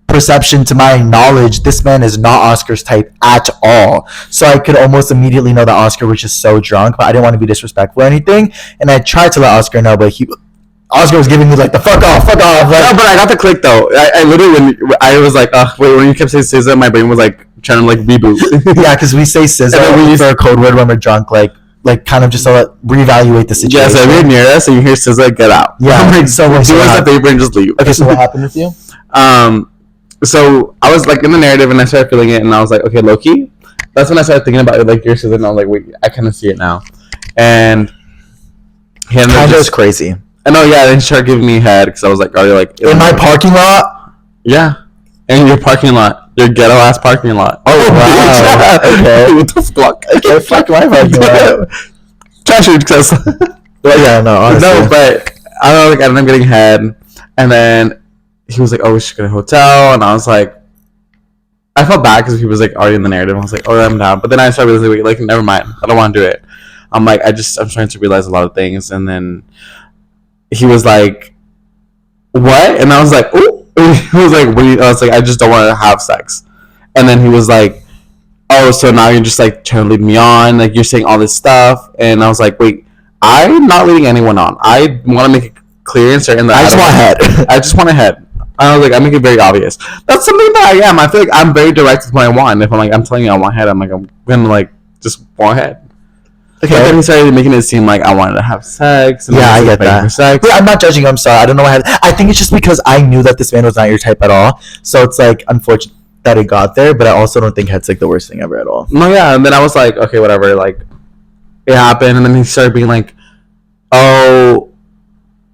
perception, to my knowledge, this man is not Oscar's type at all. So I could almost immediately know that Oscar was just so drunk, but I didn't want to be disrespectful or anything. And I tried to let Oscar know, but Oscar was giving me like the fuck off. Like, no, but I got the click though. I literally, when I was like, wait, when you kept saying SZA, my brain was like trying to like reboot. Yeah, because we say SZA for a code word when we're drunk, like kind of just to reevaluate the situation. Yeah, so if you're near us and you hear SZA, get out. Yeah, like, so do us a favor and just leave. Okay, so what happened with you? So I was like in the narrative and I started feeling it, and I was like, okay, low-key. That's when I started thinking about it, like your SZA, and I was like, wait, I kind of see it now. And he ended up just crazy. I know, yeah. Then he started giving me head because I was like, "Are you like in my parking lot?" Yeah, in your parking lot, your ghetto ass parking lot. Oh wow. Okay. What the fuck? Okay, fuck my parking lot. Trash because. Well, yeah, no, honestly. No, but I don't know. Like, I ended up getting head, and then he was like, "Oh, we should get a hotel," and I was like, I felt bad because he was like already in the narrative. I was like, "Oh, I'm down," but then I started realizing, like, never mind. I don't want to do it. I'm like, I'm trying to realize a lot of things, and then he was like, what? And I was like, ooh. He was like, I was like, I just don't want to have sex. And then he was like, oh, so now you're just like trying to lead me on, like you're saying all this stuff. And I was like, wait, I'm not leading anyone on. I want to make it clear and certain that I just want head. I just want a head. I was like, I make it very obvious. That's something that I am. I feel like I'm very direct with what I want. If I'm telling you I want head, I'm gonna like just want head. Okay. But then he started making it seem like I wanted to have sex. And yeah, I get that. Sex. Wait, I'm not judging you. I'm sorry. I don't know what happened. I think it's just because I knew that this man was not your type at all. So it's like unfortunate that it got there, but I also don't think head's like the worst thing ever at all. No, yeah. And then I was like, okay, whatever. Like, it happened. And then he started being like, oh,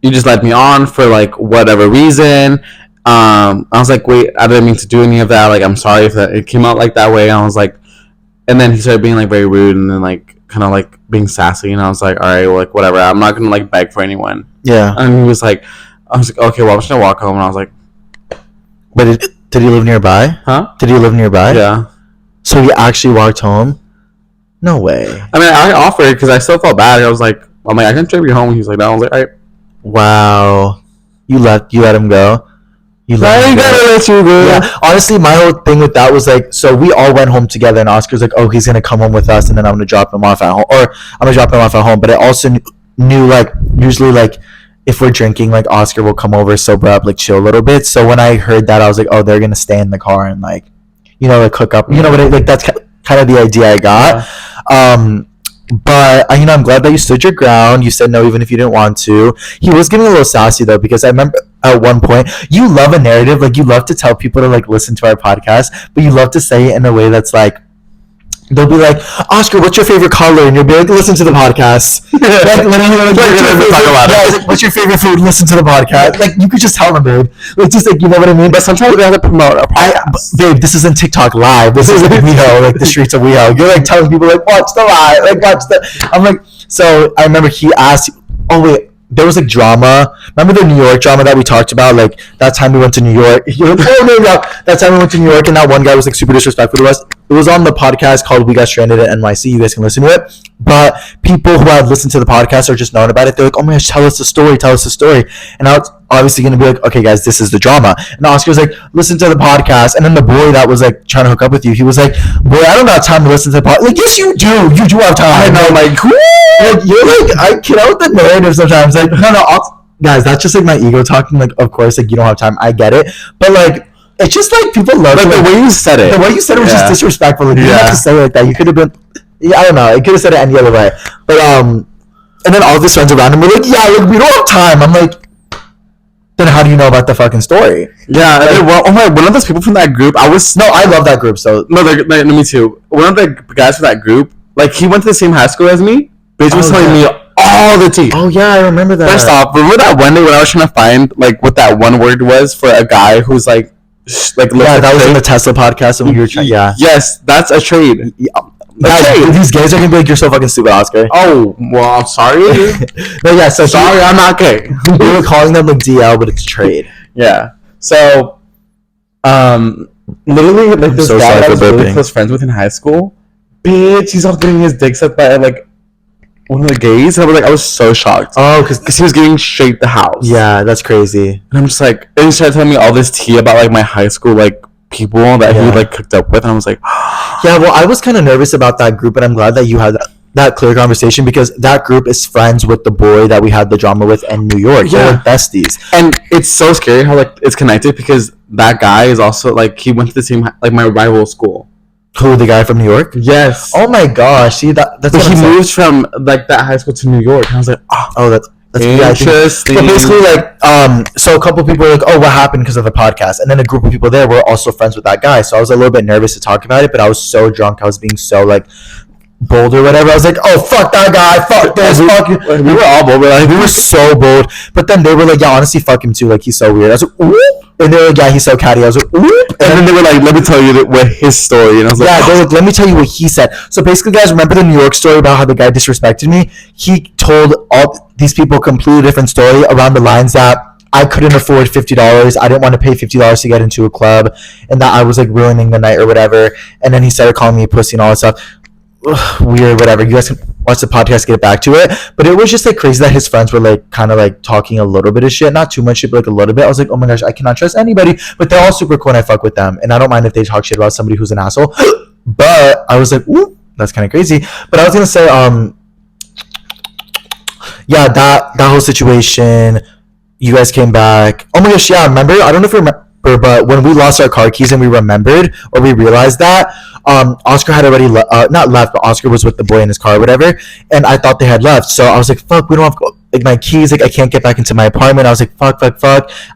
you just led me on for like whatever reason. I was like, wait, I didn't mean to do any of that. Like, I'm sorry if it came out like that way. And I was like, and then he started being like very rude and then like kind of like being sassy, and I was like, all right, well, like whatever, I'm not gonna like beg for anyone. Yeah. And he was like, I was like, okay, well, I'm just gonna walk home. And I was like, but did he live nearby? Huh? Did he live nearby? Yeah. So he actually walked home? No way. I mean, I offered because I still felt bad. I'm like, I can drive you home. And he was like, no. I was like, all right. Wow. You let him go. I gotta let you go. Yeah, honestly, my whole thing with that was like, so we all went home together, and Oscar's like, oh, he's gonna come home with us, and then I'm gonna drop him off at home, or I'm gonna drop him off at home. But I also knew like, usually like, if we're drinking, like Oscar will come over, sober up, like chill a little bit. So when I heard that, I was like, oh, they're gonna stay in the car and like, you know, like hook up, you know what? Like that's kind of the idea I got. Yeah. But you know, I'm glad that you stood your ground. You said no even if you didn't want to. He was getting a little sassy though, because I remember at one point, you love a narrative, like you love to tell people to like listen to our podcast, but you love to say it in a way that's like, they'll be like, Oscar, what's your favorite color? And you'll be like, listen to the podcast. What's your favorite food? Listen to the podcast. Like, you could just tell them, babe. Like, just like, you know what I mean? But sometimes we have to promote our podcast. Babe, this isn't TikTok live. This is like WeHo, like the streets of WeHo. You're like telling people, like, watch the live. Like, watch the. I'm like, so I remember he asked, oh, wait, there was like drama. Remember the New York drama that we talked about? Like that time we went to New York. You're like, oh no. That time we went to New York and that one guy was like super disrespectful to us. It was on the podcast called We Got Stranded at NYC. You guys can listen to it. But people who have listened to the podcast or just known about it, they're like, oh my gosh, tell us the story. And I was obviously going to be like, okay, guys, this is the drama. And Oscar was like, listen to the podcast. And then the boy that was like trying to hook up with you, he was like, boy, I don't have time to listen to the podcast. Like, yes, you do. You do have time. I know, like, you're like, I get out the narrative sometimes. Like, no, guys, that's just like my ego talking. Like, of course, like, you don't have time. I get it. But like, it's just like people love like the way you said it. The way you said it was just disrespectful. Like, you didn't have to say it like that. You could have been, I don't know. I could have said it any other way. But and then all of his friends around him were like, yeah, like, we don't have time. I'm like, then how do you know about the fucking story? Yeah. Like, one of those people from that group. I love that group. So no, me too. One of the guys from that group, like he went to the same high school as me. Bitch was telling me all the tea. Oh yeah, I remember that. First off, remember that one day when I was trying to find like what that one word was for a guy who's like that was in the Tesla podcast and we were trying. Yeah. Yes, that's a trade. These guys are gonna be like, you're so fucking stupid, Oscar. Oh, well, I'm sorry. No, yeah, so sorry, I'm not gay. We were calling them like DL, but it's trade. Yeah. So, literally, like this guy that I was really close friends with in high school, bitch, he's all getting his dick sucked by like one of the gays. And I was so shocked. Oh, because he was getting straight the house. Yeah, that's crazy. And I'm just like, and he started telling me all this tea about like my high school like people that he like cooked up with, and I was like, yeah. Well, I was kind of nervous about that group, and I'm glad that you had that clear conversation because that group is friends with the boy that we had the drama with in New York. Yeah, they're besties, and it's so scary how like it's connected because that guy is also like he went to the same like my rival school. Who, the guy from New York? Yes. Oh my gosh! See that's. But he moved from like that high school to New York, and I was like, oh, that's interesting. But basically, like, so a couple people were like, oh, what happened because of the podcast? And then a group of people there were also friends with that guy. So I was a little bit nervous to talk about it, but I was so drunk. I was being so, like, bold or whatever. I was like, oh, fuck that guy. Fuck this. We were all bold. We were so bold. But then they were like, yeah, honestly, fuck him too. Like, he's so weird. I was like, whoop. And they were like, yeah, he's so catty. I was like, whoop. And then they were like, let me tell you what his story. And I was like, yeah, they were like, let me tell you what he said. So basically, guys, remember the New York story about how the guy disrespected me? He told all these people a completely different story around the lines that I couldn't afford $50. I didn't want to pay $50 to get into a club, and that I was like ruining the night or whatever. And then he started calling me a pussy and all that stuff. Ugh, weird, whatever. You guys can watch the podcast, get back to it. But it was just like crazy that his friends were like kind of like talking a little bit of shit, not too much shit, but like a little bit. I was like, oh my gosh, I cannot trust anybody. But they're all super cool and I fuck with them, and I don't mind if they talk shit about somebody who's an asshole. But I was like, ooh, that's kind of crazy. But I was gonna say, yeah, that whole situation. You guys came back. Oh my gosh, yeah, remember? I don't know if you remember, but when we lost our car keys and we remembered or we realized that, Oscar had already not left, but Oscar was with the boy in his car or whatever, and I thought they had left. So I was like, fuck, we don't have like my keys, like I can't get back into my apartment. I was like, fuck. I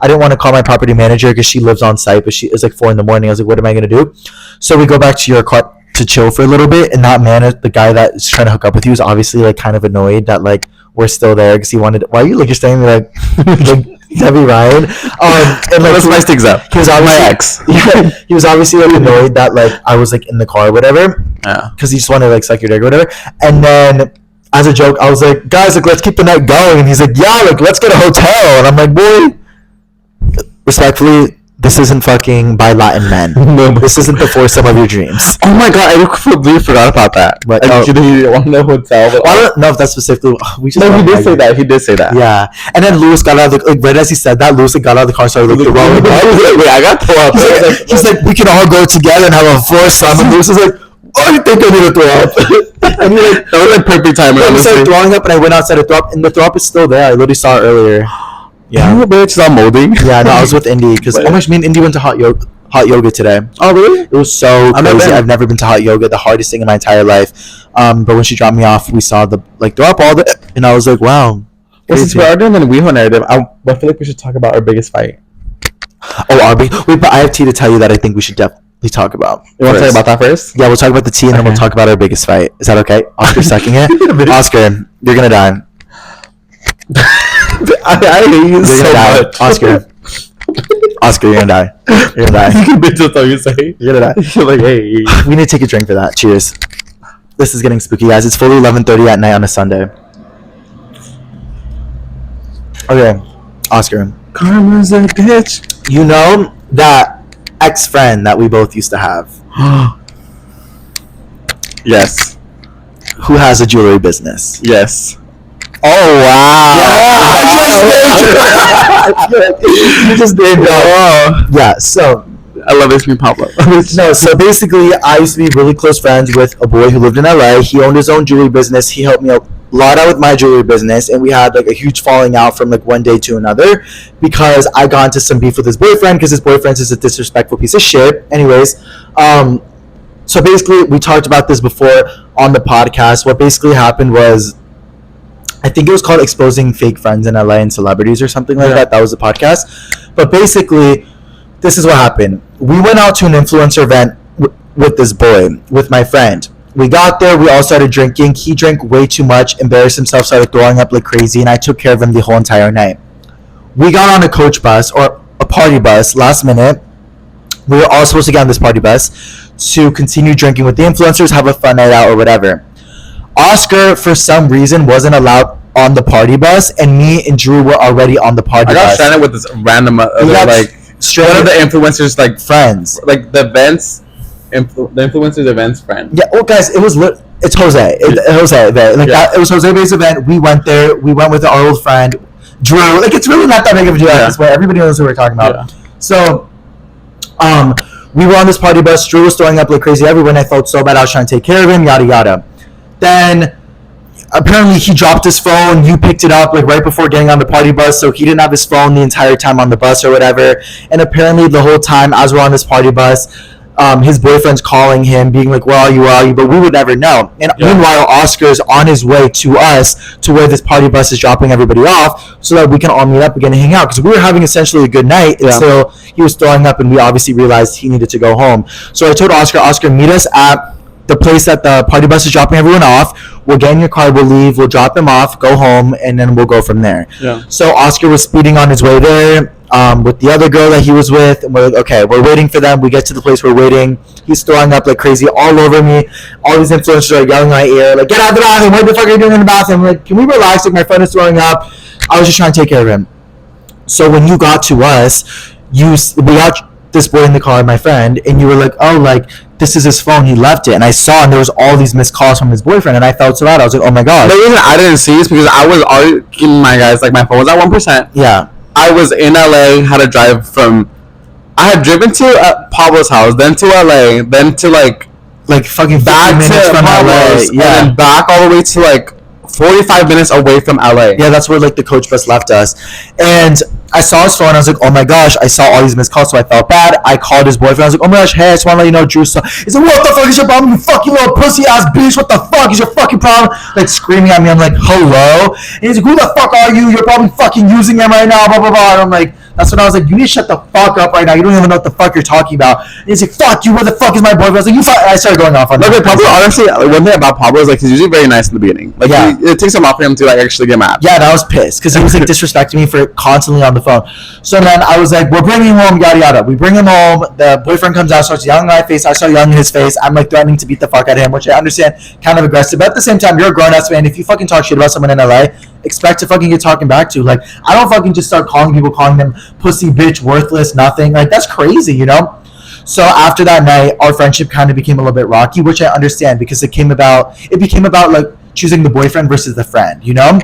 didn't want to call my property manager because she lives on site, but it's like 4 a.m. I was like, what am I gonna do? So we go back to your car to chill for a little bit, and that man, the guy that is trying to hook up with you, is obviously like kind of annoyed that like we're still there because he wanted. Why are you like you're staring like Debbie Ryan? And like let's things up. He was obviously my ex. Yeah, he was obviously like annoyed that like I was like in the car or whatever. Yeah. Because he just wanted to like suck your dick or whatever. And then as a joke, I was like, guys, like let's keep the night going. And he's like, yeah, like let's get a hotel. And I'm like, boy, respectfully, this isn't fucking by Latin men. No, this isn't the foursome of your dreams. Oh my god, I completely forgot about that. But he wanted a hotel. But I don't know if that's specifically. He did say that. He did say that. Yeah, and then Lewis got out of the like right as he said that. Lewis got out of the car, and started looking wrong. Wait, I got pulled up. He's like, we can all go together and have a foursome. And Lewis is like, oh, I think I need to throw up. I mean, like, that was like perfect timing. I started throwing up, and I went outside to throw up, and the throw up is still there. I literally saw it earlier. Yeah, bitch, it's all moldy. Yeah, no, I was with Indy because me and Indy went to hot yoga today. Oh, really? It was so crazy. I've never been to hot yoga, the hardest thing in my entire life. But when she dropped me off, we saw the like throw up all the, and I was like, wow. Well, since we're doing the WeHo narrative, I feel like we should talk about our biggest fight. Oh, our wait, but I have tea to tell you that I think we should definitely talk about. You want to talk about that first? Yeah, we'll talk about the tea and then we'll talk about our biggest fight. Is that okay? Oscar sucking it. Oscar, you're gonna die. I hate you so much. Oscar, you're gonna die. You're gonna die. You can bitch that's all you say. You're gonna die. You're like, hey. We need to take a drink for that. Cheers. This is getting spooky, guys. It's fully 11:30 at night on a Sunday. Okay, Oscar. Karma's a bitch. You know that ex-friend that we both used to have, Yes. who has a jewelry business. Yes. Oh wow! You just named it. Yeah. So I love this new Pablo. no. So basically, I used to be really close friends with a boy who lived in LA. He owned his own jewelry business. He helped me a lot out with my jewelry business, and we had like a huge falling out from like one day to another because I got into some beef with his boyfriend because his boyfriend is a disrespectful piece of shit. Anyways, so basically, we talked about this before on the podcast. What basically happened was, I think it was called Exposing Fake Friends in LA and Celebrities or something like that. That was the podcast. But basically, this is what happened. We went out to an influencer event with this boy, with my friend. We got there. We all started drinking. He drank way too much, embarrassed himself, started throwing up like crazy, and I took care of him the whole entire night. We got on a coach bus or a party bus last minute. We were all supposed to get on this party bus to continue drinking with the influencers, have a fun night out or whatever. Oscar, for some reason, wasn't allowed on the party bus, and me and Drew were already on the party I got bus. stranded with this random like stranded one of the influencers like friends. Like the events, the influencers events friend. Yeah, well, guys, it was it's Jose. Jose, that it was Jose's event. We went there. We went with our old friend Drew. Like, it's really not that big of a deal at this point. Everybody knows who we're talking about. Yeah. So, we were on this party bus. Drew was throwing up like crazy everywhere, and I felt so bad. I was trying to take care of him. Yada yada. Then apparently he dropped his phone. You picked it up like right before getting on the party bus, so he didn't have his phone the entire time on the bus or whatever. And apparently the whole time as we're on this party bus, his boyfriend's calling him, being like, where are you? But we would never know. And meanwhile, Oscar's on his way to us, to where this party bus is dropping everybody off, so that we can all meet up again and hang out. Because we were having essentially a good night until he was throwing up, and we obviously realized he needed to go home. So I told Oscar, meet us at the place that the party bus is dropping everyone off. We'll get in your car, we'll leave, we'll drop them off, go home, and then we'll go from there. Yeah. So Oscar was speeding on his way there with the other girl that he was with. And we're like, okay, we're waiting for them. We get to the place, we're waiting. He's throwing up like crazy all over me. All these influencers are yelling in my ear, like, get out of the bathroom, what the fuck are you doing in the bathroom? I'm like, can we relax? Like, my friend is throwing up. I was just trying to take care of him. So when you got to us, we got this boy in the car, my friend, and you were like, oh, like, this is his phone, he left it. And I saw, and there was all these missed calls from his boyfriend, and I felt so bad. I was like, oh my god. The reason I didn't see is because I was already, my guys, like, my phone was at 1%. Yeah. I was in LA, had to drive from, I had driven to Pablo's house, then to LA, then to like fucking back to from Pablo's, LA. Yeah. And then back all the way to like 45 minutes away from LA. Yeah, that's where like the coach bus left us. And I saw his phone. I was like, oh my gosh, I saw all these missed calls, so I felt bad. I called his boyfriend. I was like, oh my gosh, hey, I just want to let you know Drew saw. He's like, what the fuck is your problem, you fucking little pussy ass bitch? What the fuck is your fucking problem? Like, screaming at me. I'm like, hello? And he's like, who the fuck are you? You're probably fucking using him right now, blah, blah, blah. And I'm like, that's when I was like, you need to shut the fuck up right now. You don't even know what the fuck you're talking about. And he's like, fuck you, where the fuck is my boyfriend? I was like, you fuck. I started going off on him. Okay, Pablo, honestly, one thing about Pablo is like, he's usually very nice in the beginning. Like, it takes a lot for him to like actually get mad. Yeah, and I was pissed because he was like disrespecting me for constantly on the phone. So then I was like, we're bringing him home, yada yada. We bring him home. The boyfriend comes out, starts yelling in my face. I start yelling in his face. I'm like threatening to beat the fuck out of him, which I understand, kind of aggressive. But at the same time, you're a grown ass man. If you fucking talk shit about someone in LA, expect to fucking get talking back to. Like, I don't fucking just start calling them pussy, bitch, worthless, nothing. Like, that's crazy, you know? So after that night, our friendship kind of became a little bit rocky, which I understand because it became about like choosing the boyfriend versus the friend, you know?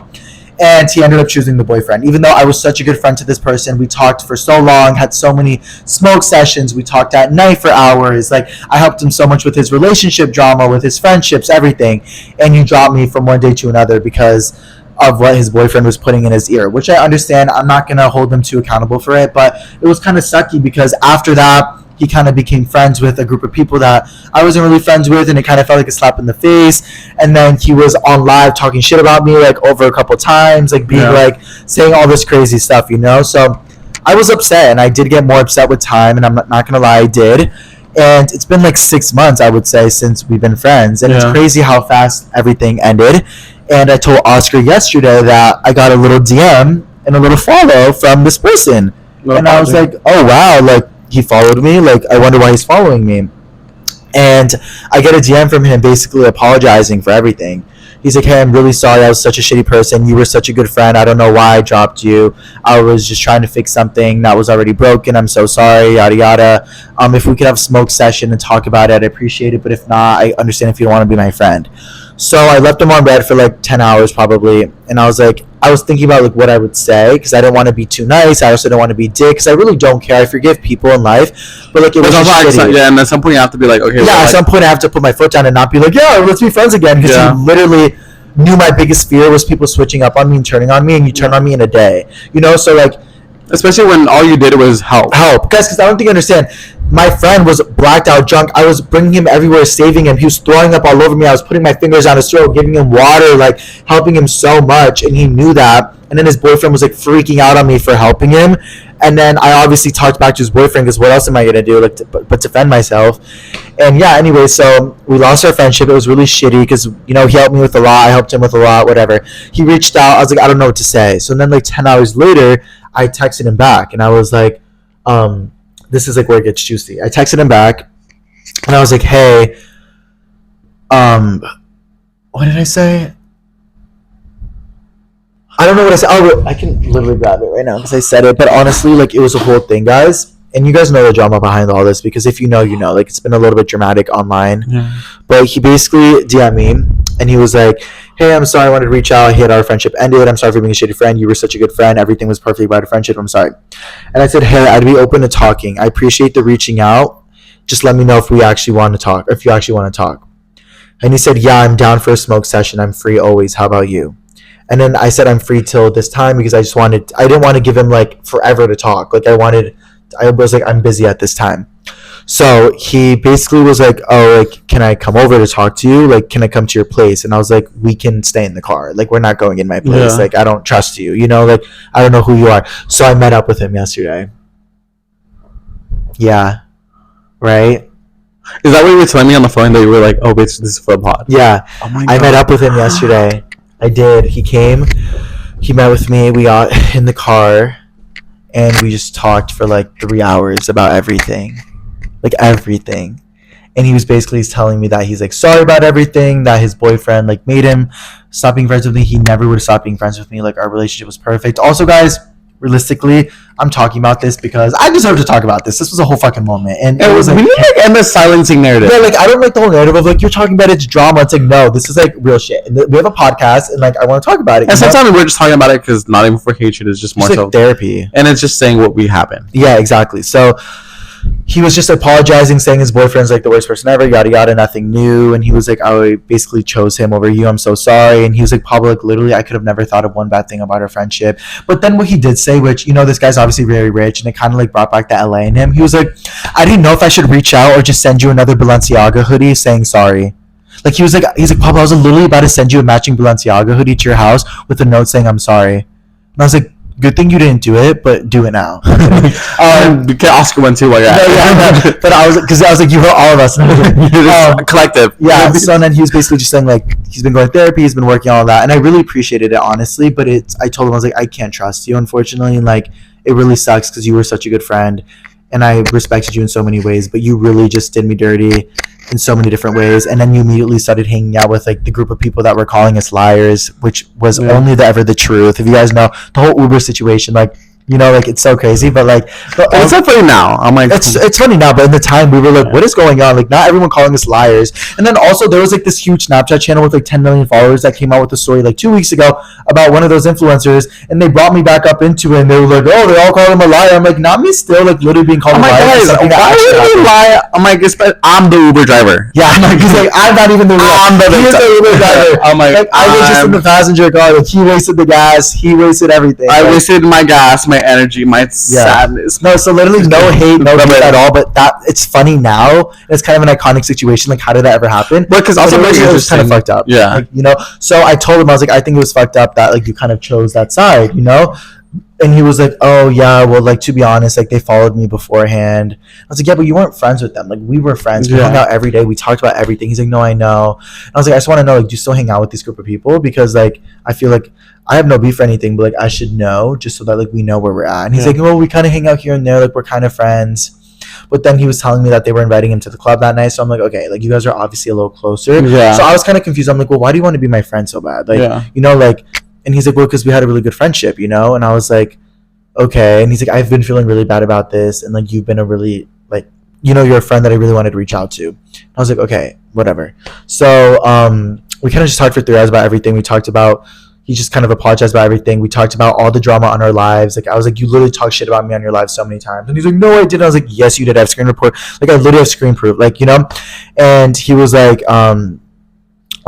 And he ended up choosing the boyfriend. Even though I was such a good friend to this person, we talked for so long, had so many smoke sessions, we talked at night for hours. Like, I helped him so much with his relationship drama, with his friendships, everything. And you dropped me from one day to another because of what his boyfriend was putting in his ear, which I understand. I'm not going to hold him too accountable for it, but it was kind of sucky because after that, he kind of became friends with a group of people that I wasn't really friends with, and it kind of felt like a slap in the face. And then he was on live talking shit about me, like, over a couple times, like, being like, saying all this crazy stuff, you know? So I was upset, and I did get more upset with time, and I'm not going to lie, I did. And it's been like 6 months, I would say, since we've been friends. And it's crazy how fast everything ended. And I told Oscar yesterday that I got a little DM and a little follow from this person. And I was like, oh, wow, like, he followed me. Like, I wonder why he's following me. And I get a DM from him basically apologizing for everything. He's like, hey, I'm really sorry. I was such a shitty person. You were such a good friend. I don't know why I dropped you. I was just trying to fix something that was already broken. I'm so sorry, yada yada. If we could have a smoke session and talk about it, I'd appreciate it. But if not, I understand if you don't want to be my friend. So I left him on red for like 10 hours probably. And I was like, I was thinking about like what I would say because I don't want to be too nice. I also don't want to be dick because I really don't care. I forgive people in life, but like it was just shitty. Yeah, and at some point you have to be like, okay. Yeah, at some point I have to put my foot down and not be like, yeah, let's be friends again, because you literally knew my biggest fear was people switching up on me and turning on me, and you turn on me in a day. You know, so like, especially when all you did was help. Guys, because I don't think you understand. My friend was blacked out drunk. I was bringing him everywhere, saving him. He was throwing up all over me. I was putting my fingers on his throat, giving him water, like helping him so much, and he knew that. And then his boyfriend was like freaking out on me for helping him. And then I obviously talked back to his boyfriend because what else am I gonna do, like, but defend myself? And yeah, anyway, so we lost our friendship. It was really shitty because he helped me with a lot. I helped him with a lot. Whatever. He reached out. I was like, I don't know what to say. So then, like 10 hours later, I texted him back, and I was like, this is like where it gets juicy. I texted him back, and I was like, hey, what did I say? I don't know what I said. Oh, I can literally grab it right now because I said it. But honestly, like, it was a whole thing, guys. And you guys know the drama behind all this because if you know, you know. Like, it's been a little bit dramatic online. Yeah. But he basically DM'd me, and he was like, hey, I'm sorry, I wanted to reach out. He had our friendship ended. I'm sorry for being a shitty friend. You were such a good friend. Everything was perfect about our friendship. I'm sorry. And I said, hey, I'd be open to talking. I appreciate the reaching out. Just let me know if we actually want to talk, or if you actually want to talk. And he said, yeah, I'm down for a smoke session. I'm free always. How about you? And then I said I'm free till this time because I didn't want to give him like forever to talk. Like I was like, I'm busy at this time. So he basically was like, oh, like, can I come over to talk to you? Like, can I come to your place? And I was like, we can stay in the car. Like, we're not going in my place. Yeah. Like, I don't trust you. Like, I don't know who you are. So I met up with him yesterday. Yeah. Right? Is that what you were telling me on the phone that you were like, oh, bitch, this is for the pod? Yeah. Oh my God. I met up with him yesterday. I did. He came. He met with me. We got in the car, and we just talked for like 3 hours about everything. Like everything. And he was basically telling me that he's like sorry about everything, that his boyfriend like made him stop being friends with me. He never would have stopped being friends with me. Like our relationship was perfect. Also, guys, realistically, I'm talking about this because I deserve to talk about this. This was a whole fucking moment. And it was like, we need to like end the silencing narrative. Yeah, like I don't like the whole narrative of like you're talking about it's drama. It's like, no, this is like real shit. And we have a podcast and like I want to talk about it. And sometimes we're just talking about it because not even for hatred, it's just more like so therapy. And it's just saying what we happen. Yeah, exactly. So he was just apologizing, saying his boyfriend's like the worst person ever, yada yada, nothing new. And he was like, I basically chose him over you. I'm so sorry. And he was like, Pablo, like literally, I could have never thought of one bad thing about our friendship. But then what he did say, which this guy's obviously very rich, and it kind of like brought back the LA in him. He was like, I didn't know if I should reach out or just send you another Balenciaga hoodie saying sorry. Like he's like, Pablo, I was literally about to send you a matching Balenciaga hoodie to your house with a note saying I'm sorry. And I was like, good thing you didn't do it, but do it now. You can Oscar one too. Yeah. But I was like, you hurt all of us. Collective. Yeah. So then he was basically just saying like he's been going to therapy, he's been working on all that, and I really appreciated it honestly. But I told him I was like, I can't trust you, unfortunately, and like it really sucks because you were such a good friend, and I respected you in so many ways, but you really just did me dirty in so many different ways. And then you immediately started hanging out with like the group of people that were calling us liars, which was only the truth. If you guys know the whole Uber situation, like like it's so crazy, but like it's not funny now. I'm like, it's funny now, but in the time we were like, what is going on? Like not everyone calling us liars. And then also there was like this huge Snapchat channel with like 10 million followers that came out with a story like 2 weeks ago about one of those influencers, and they brought me back up into it, and they were like, oh, they all called him a liar. I'm like, not me, still like literally being called a liar. Why would you lie? I'm like, I'm the Uber driver. Yeah, I'm like, he's like, I'm not even the Uber. He is the Uber driver. I'm like I was just in the passenger car. Like he wasted the gas, he wasted everything. I wasted my gas, my energy, my sadness. No, so literally no hate, no hate at all. But that it's funny now. It's kind of an iconic situation. Like, how did that ever happen? But because also it was kind of fucked up. Yeah, like, so I told him, I was like, I think it was fucked up that like you kind of chose that side, And he was like, oh yeah, well, like to be honest, like they followed me beforehand. I was like, yeah, but you weren't friends with them. Like we were friends. We hung out every day. We talked about everything. He's like, no, I know. And I was like, I just want to know, like, do you still hang out with this group of people? Because like I feel like I have no beef or anything, but like I should know just so that like we know where we're at. And he's like, well, we kind of hang out here and there. Like we're kind of friends. But then he was telling me that they were inviting him to the club that night. So I'm like, okay, like you guys are obviously a little closer. Yeah. So I was kind of confused. I'm like, well, why do you want to be my friend so bad? Like, Yeah. you know, like, and he's like, well, because we had a really good friendship, you know? And I was like, okay. And he's like, I've been feeling really bad about this. And like, you've been a really, like, you know, you're a friend that I really wanted to reach out to. And I was like, okay, whatever. So we kind of just talked for 3 hours about everything. We talked about, he just kind of apologized about everything. We talked about all the drama on our lives. Like, I was like, you literally talk shit about me on your live so many times. And he's like, no, I didn't. I was like, yes, you did. I have screen report. Like, I literally have screen proof. Like, you know? And he was like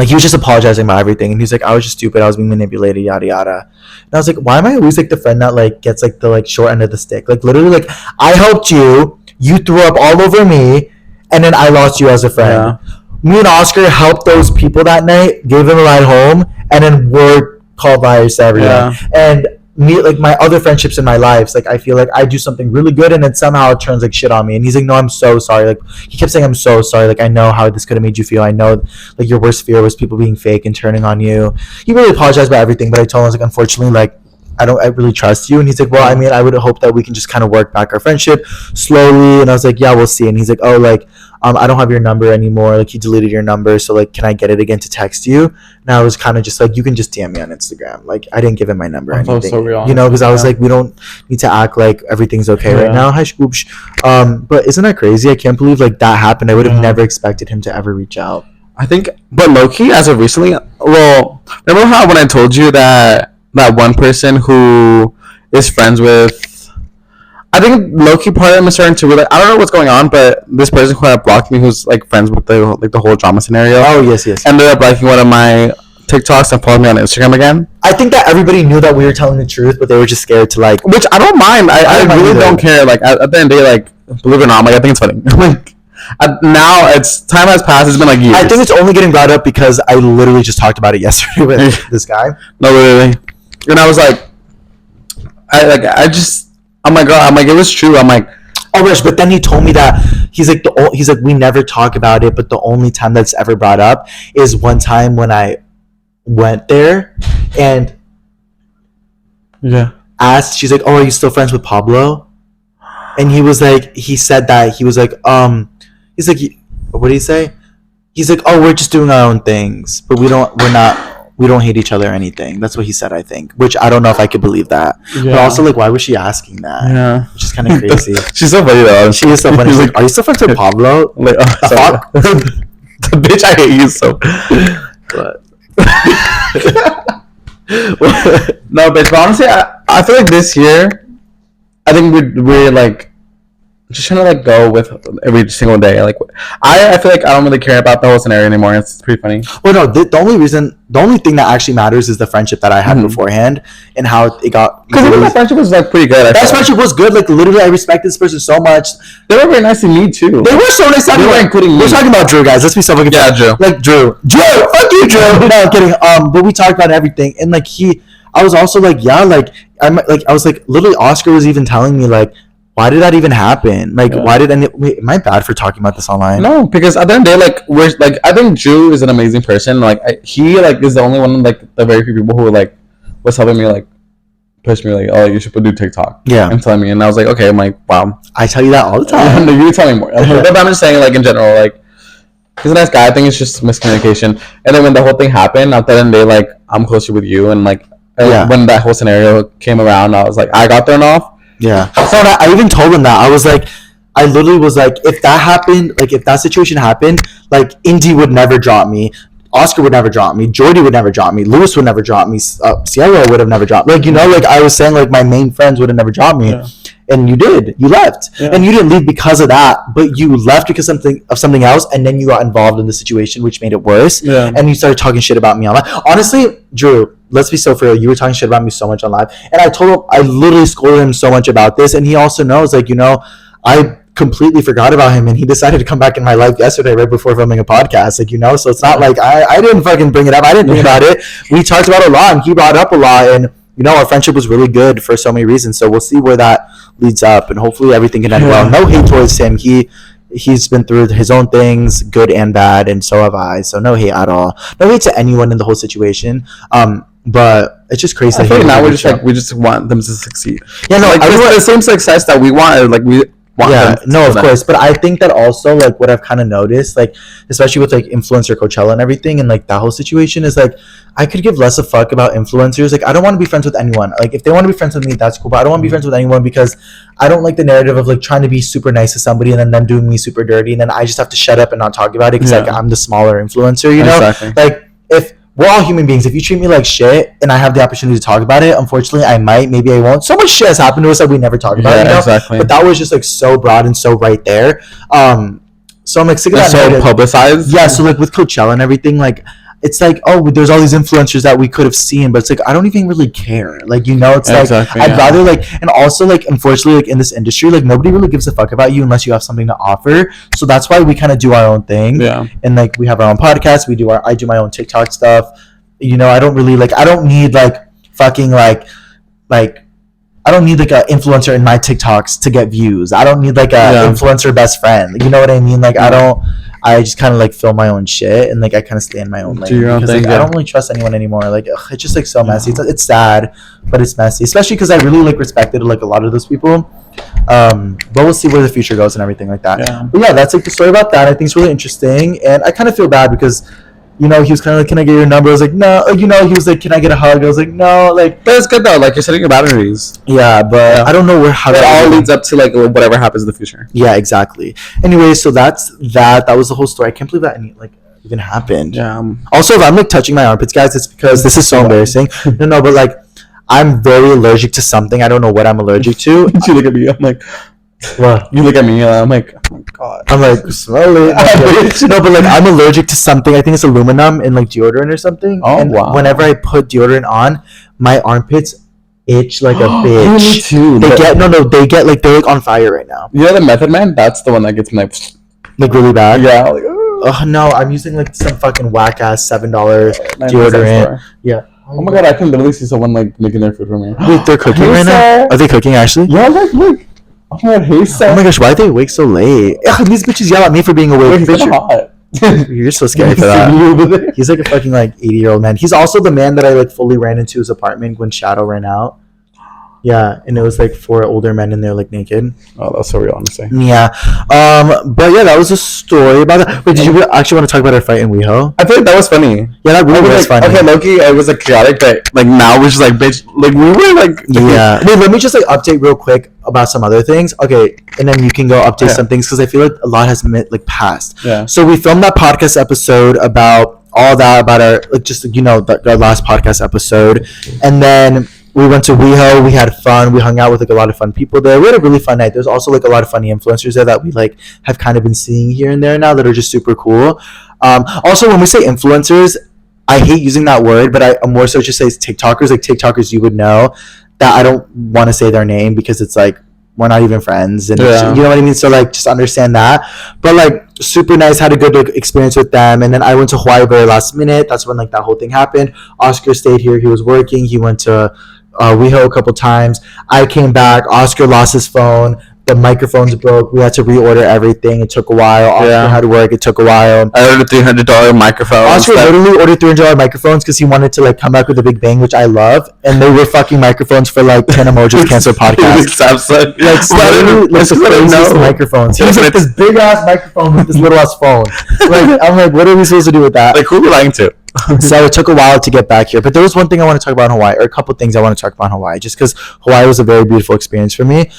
he was just apologizing about everything. And he's like, I was just stupid. I was being manipulated, yada, yada. And I was like, why am I always like the friend that like gets like the like short end of the stick? Like, literally, like, I helped you. You threw up all over me. And then I lost you as a friend. Yeah. Me and Oscar helped those people that night, gave them a ride home, and then we're called liars to everyone. Yeah. And me, like, my other friendships in my lives, like, I feel like I do something really good and then somehow it turns like shit on me. And he's like, no, I'm so sorry. Like, he kept saying, I'm so sorry. Like, I know how this could have made you feel. I know, like, your worst fear was people being fake and turning on you. He really apologized about everything, but I told him, I was like, unfortunately, like, I really trust you. And he's like, well, I mean, I would hope that we can just kind of work back our friendship slowly. And I was like, yeah, we'll see. And he's like, oh, like, I don't have your number anymore. Like, he deleted your number. So, like, can I get it again to text you? And I was kind of just like, you can just DM me on Instagram. Like, I didn't give him my number or anything. So real, you know, because I was like, we don't need to act like everything's okay right now. Hi, Shoosh. But isn't that crazy? I can't believe, like, that happened. I would have never expected him to ever reach out. I think, but low-key, as of recently, well, remember how when I told you that one person who is friends with, I think low-key part of them is starting to really, I don't know what's going on, but this person who had blocked me, who's like friends with the whole drama scenario. Oh, yes. Ended up liking one of my TikToks and followed me on Instagram again. I think that everybody knew that we were telling the truth, but they were just scared to like. Which I don't mind. I really don't care. Like at the end of the day, like, believe it or not, like, I think it's funny. Like, now time has passed. It's been like years. I think it's only getting brought up because I literally just talked about it yesterday with this guy. No, literally. And I was like, I'm like, it was true. I'm like, oh, Rich, but then he told me that he's like, we never talk about it, but the only time that's ever brought up is one time when I went there and asked, she's like, oh, are you still friends with Pablo? And he was like, he said that, he was like, he's like, what did he say? He's like, oh, we're just doing our own things, but we don't hate each other or anything. That's what he said, I think. Which I don't know if I could believe that. Yeah. But also, like, why was she asking that? Yeah. Which is kind of crazy. She's so funny, though. She is so funny. She's like, are you still friends with Pablo? Like, oh, fuck? The bitch, I hate you so. But. No, bitch, but honestly, I feel like this year, I think we're like, just trying to like go with every single day. Like, I feel like I don't really care about the whole scenario anymore. It's pretty funny. Well, no, the only thing that actually matters is the friendship that I had beforehand and how it got. Because even that friendship was like pretty good. That friendship was good. Like, literally, I respected this person so much. They were very nice to me too. They were so nice to me. We're talking about Drew, guys. Let's be so fucking. Yeah, Drew. Like Drew, fuck you, Drew. No, I'm kidding. But we talked about everything, and like I was also like, yeah, like I was like, literally, Oscar was even telling me like, why did that even happen? Like, why did wait, am I bad for talking about this online? No, because at the end of the day, like, we're like, I think Drew is an amazing person. Like, he like is the only one, like, the very few people who like was helping me, like, push me, like, oh, you should do TikTok. Yeah, and telling me, and I was like, okay, I'm like, wow. I tell you that all the time. No, you tell me more. But I'm just saying, like, in general, like, he's a nice guy. I think it's just miscommunication. And then when the whole thing happened, at the end of the day, like, I'm closer with you, and like, when that whole scenario came around, I was like, I got thrown off. Yeah. So I even told him that. I was like, I literally was like, if that happened, like, if that situation happened, like, Indy would never drop me. Oscar would never drop me. Jordy would never drop me. Lewis would never drop me. Sierra would have never dropped me. Like, you know, like, I was saying, like, my main friends would have never dropped me. Yeah. And you did. You left. Yeah. And you didn't leave because of that, but you left because of something else, and then you got involved in the situation, which made it worse. Yeah. And you started talking shit about me online. Honestly, Drew, let's be so fair. You were talking shit about me so much on live. And I told him, I literally scolded him so much about this. And he also knows, like, you know, I completely forgot about him, and he decided to come back in my life yesterday right before filming a podcast, like, you know. So it's not like I didn't fucking bring it up. I didn't think about it. We talked about it a lot, and he brought it up a lot, and you know, our friendship was really good for so many reasons. So we'll see where that leads up, and hopefully everything can end well. No hate towards him. He's been through his own things, good and bad, and so have I. So no hate at all. No hate to anyone in the whole situation. But it's just crazy. I feel like now we just want them to succeed. Yeah, no, like, we want the same success that we wanted. Like, want Yeah, them no, for of them. course. But I think that also, like, what I've kind of noticed, like, especially with like influencer Coachella and everything, and like that whole situation is like, I could give less a fuck about influencers. Like, I don't want to be friends with anyone. Like, if they want to be friends with me, that's cool. But I don't want to be friends with anyone because I don't like the narrative of like trying to be super nice to somebody and then them doing me super dirty, and then I just have to shut up and not talk about it because like I'm the smaller influencer, you know? Exactly. Like, if we're all human beings. If you treat me like shit and I have the opportunity to talk about it, unfortunately, I might, maybe I won't. So much shit has happened to us that we never talk about. Yeah, you know? exactly. But that was just like so broad and so right there. So I'm like sick of that. So narrative. publicized. Yeah. So like with Coachella and everything, like it's like, oh, there's all these influencers that we could have seen, but it's like I don't even really care. Like, you know, it's like I'd rather like, and also like unfortunately like in this industry, like nobody really gives a fuck about you unless you have something to offer. So that's why we kind of do our own thing. Yeah. And like we have our own podcast. I do my own TikTok stuff. You know, I don't really like. I don't need like fucking like I don't need like an influencer in my TikToks to get views. I don't need like a influencer best friend. You know what I mean? Like I just kind of like film my own shit and like I kind of stay in my own lane because like, I don't really trust anyone anymore. Like it's just like so messy. It's sad, but it's messy, especially because I really like respected like a lot of those people. But we'll see where the future goes and everything like that. Yeah. But yeah, that's like the story about that. I think it's really interesting, and I kind of feel bad because, you know, he was kind of like, can I get your number? I was like, no. Like, you know, he was like, can I get a hug? I was like, no. Like, but it's good though. Like, you're setting your boundaries. Yeah, but I don't know how it all leads up to like whatever happens in the future. Yeah, exactly. Anyway, so that's that. That was the whole story. I can't believe that even happened. Yeah. Also, if I'm like touching my armpits, guys, it's because this is so embarrassing. No, but like, I'm very allergic to something. I don't know what I'm allergic to. You look at me. I'm like, what? You look at me. I'm like, oh my god. I'm like, smell it. No, but like, I'm allergic to something. I think it's aluminum in like deodorant or something. Oh, and wow. Whenever I put deodorant on, my armpits itch like a bitch. Me too. They get like, they're like on fire right now. You know the Method Man? That's the one that gets me like really bad. Yeah. Like, oh no, I'm using like some fucking whack ass $7 deodorant. Yeah. Oh my god, I can literally see someone like making their food for me. Wait, they're cooking right now? Are they cooking actually? Yeah, look. Oh my god, hey sir. Oh my gosh, why are they awake so late? Ugh, these bitches yell at me for being awake. Wait, he's hot. You're so scary for that. He's like a fucking like 80-year-old man. He's also the man that I like fully ran into his apartment when Shadow ran out. Yeah, and it was like 4 older men in there like naked. Oh, that's so real, honestly. Yeah. But yeah, that was a story about that. Wait, did you actually want to talk about our fight in WeHo? I feel like that was funny. Yeah, that really was funny. Okay, Loki, it was like chaotic, but like now we're just like, bitch, like we were like. Yeah. Wait, let me just like update real quick about some other things. Okay, and then you can go update some things because I feel like a lot has like passed. Yeah. So we filmed that podcast episode about all that, about our like just, you know, our last podcast episode, and then we went to WeHo. We had fun. We hung out with like a lot of fun people there. We had a really fun night. There's also like a lot of funny influencers there that we like have kind of been seeing here and there now that are just super cool. Also, when we say influencers, I hate using that word, but I more so just say TikTokers. Like TikTokers you would know that I don't want to say their name because it's like we're not even friends, and you know what I mean. So like just understand that. But like super nice. Had a good like, experience with them. And then I went to Hawaii very last minute. That's when like that whole thing happened. Oscar stayed here. He was working. He went to WeHo a couple times. I came back. Oscar lost his phone. The microphones broke. We had to reorder everything. It took a while. Oscar had to work. It took a while. I ordered a $300 microphone. Oscar literally ordered $300 microphones because he wanted to like come back with a big bang, which I love. And they were fucking microphones for like 10 emojis cancel podcast. Like the microphones. He was like this big ass microphone with this little ass phone. Like I'm like, what are we supposed to do with that? Like who are we lying to? So it took a while to get back here, but there was one thing I want to talk about in Hawaii, or a couple things I want to talk about in Hawaii, just because Hawaii was a very beautiful experience for me.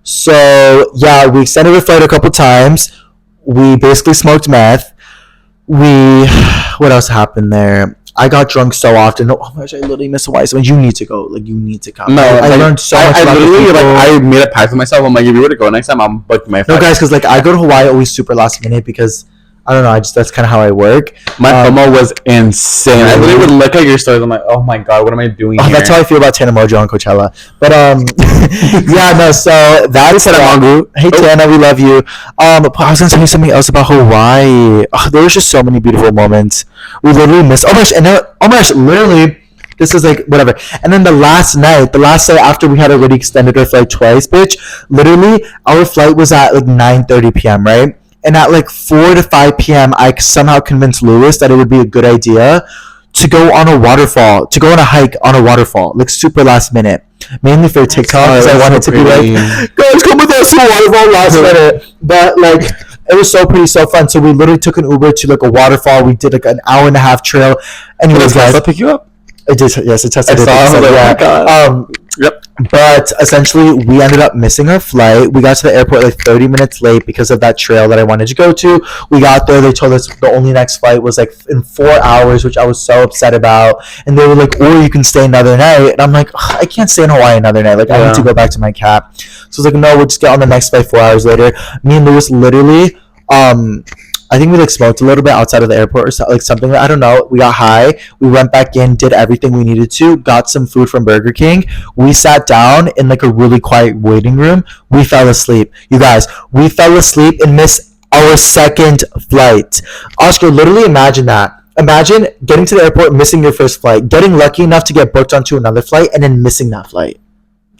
So yeah, we extended the flight a couple times. We basically smoked meth. What else happened there? I got drunk so often. Oh my gosh, I literally miss Hawaii. So you need to go. Like you need to come. No, I learned so much. I literally like I made a pact with myself. I'm like, if you were to go next time, I'm booking my flight. No, guys, because like I go to Hawaii always super last minute because I don't know. That's kind of how I work. My FOMO was insane. I literally would look at your stories. I'm like, oh my god, what am I doing here? That's how I feel about Tana Mojo on Coachella. But yeah, no. So that is Tana. Hey Tana, we love you. I was gonna tell you something else about Hawaii. There was just so many beautiful moments. We literally missed. Oh my gosh, literally. This is like whatever. And then the last night after we had already extended our flight twice, bitch. Literally, our flight was at like 9:30 p.m. Right? And at like 4 to 5 p.m., I somehow convinced Lewis that it would be a good idea to go on a waterfall, to go on a hike on a waterfall, like super last minute. Mainly for TikTok, because I wanted to be like, guys, come with us to a waterfall last minute. But like, it was so pretty, so fun. So we literally took an Uber to like a waterfall. We did like an hour and a half trail. Anyways, guys, I'll pick you up. It did, yes, it tested. I saw, yeah. Yep. But essentially, we ended up missing our flight. We got to the airport like 30 minutes late because of that trail that I wanted to go to. We got there. They told us the only next flight was like in 4 hours, which I was so upset about. And they were like, or you can stay another night. And I'm like, I can't stay in Hawaii another night. Like, I need to go back to my cap. So I was like, no, we'll just get on the next flight 4 hours later. Me and Lewis literally, I think we like smoked a little bit outside of the airport or like something. I don't know. We got high. We went back in, did everything we needed to, got some food from Burger King. We sat down in like a really quiet waiting room. We fell asleep. You guys, we fell asleep and missed our second flight. Oscar, literally imagine that. Imagine getting to the airport, missing your first flight, getting lucky enough to get booked onto another flight, and then missing that flight.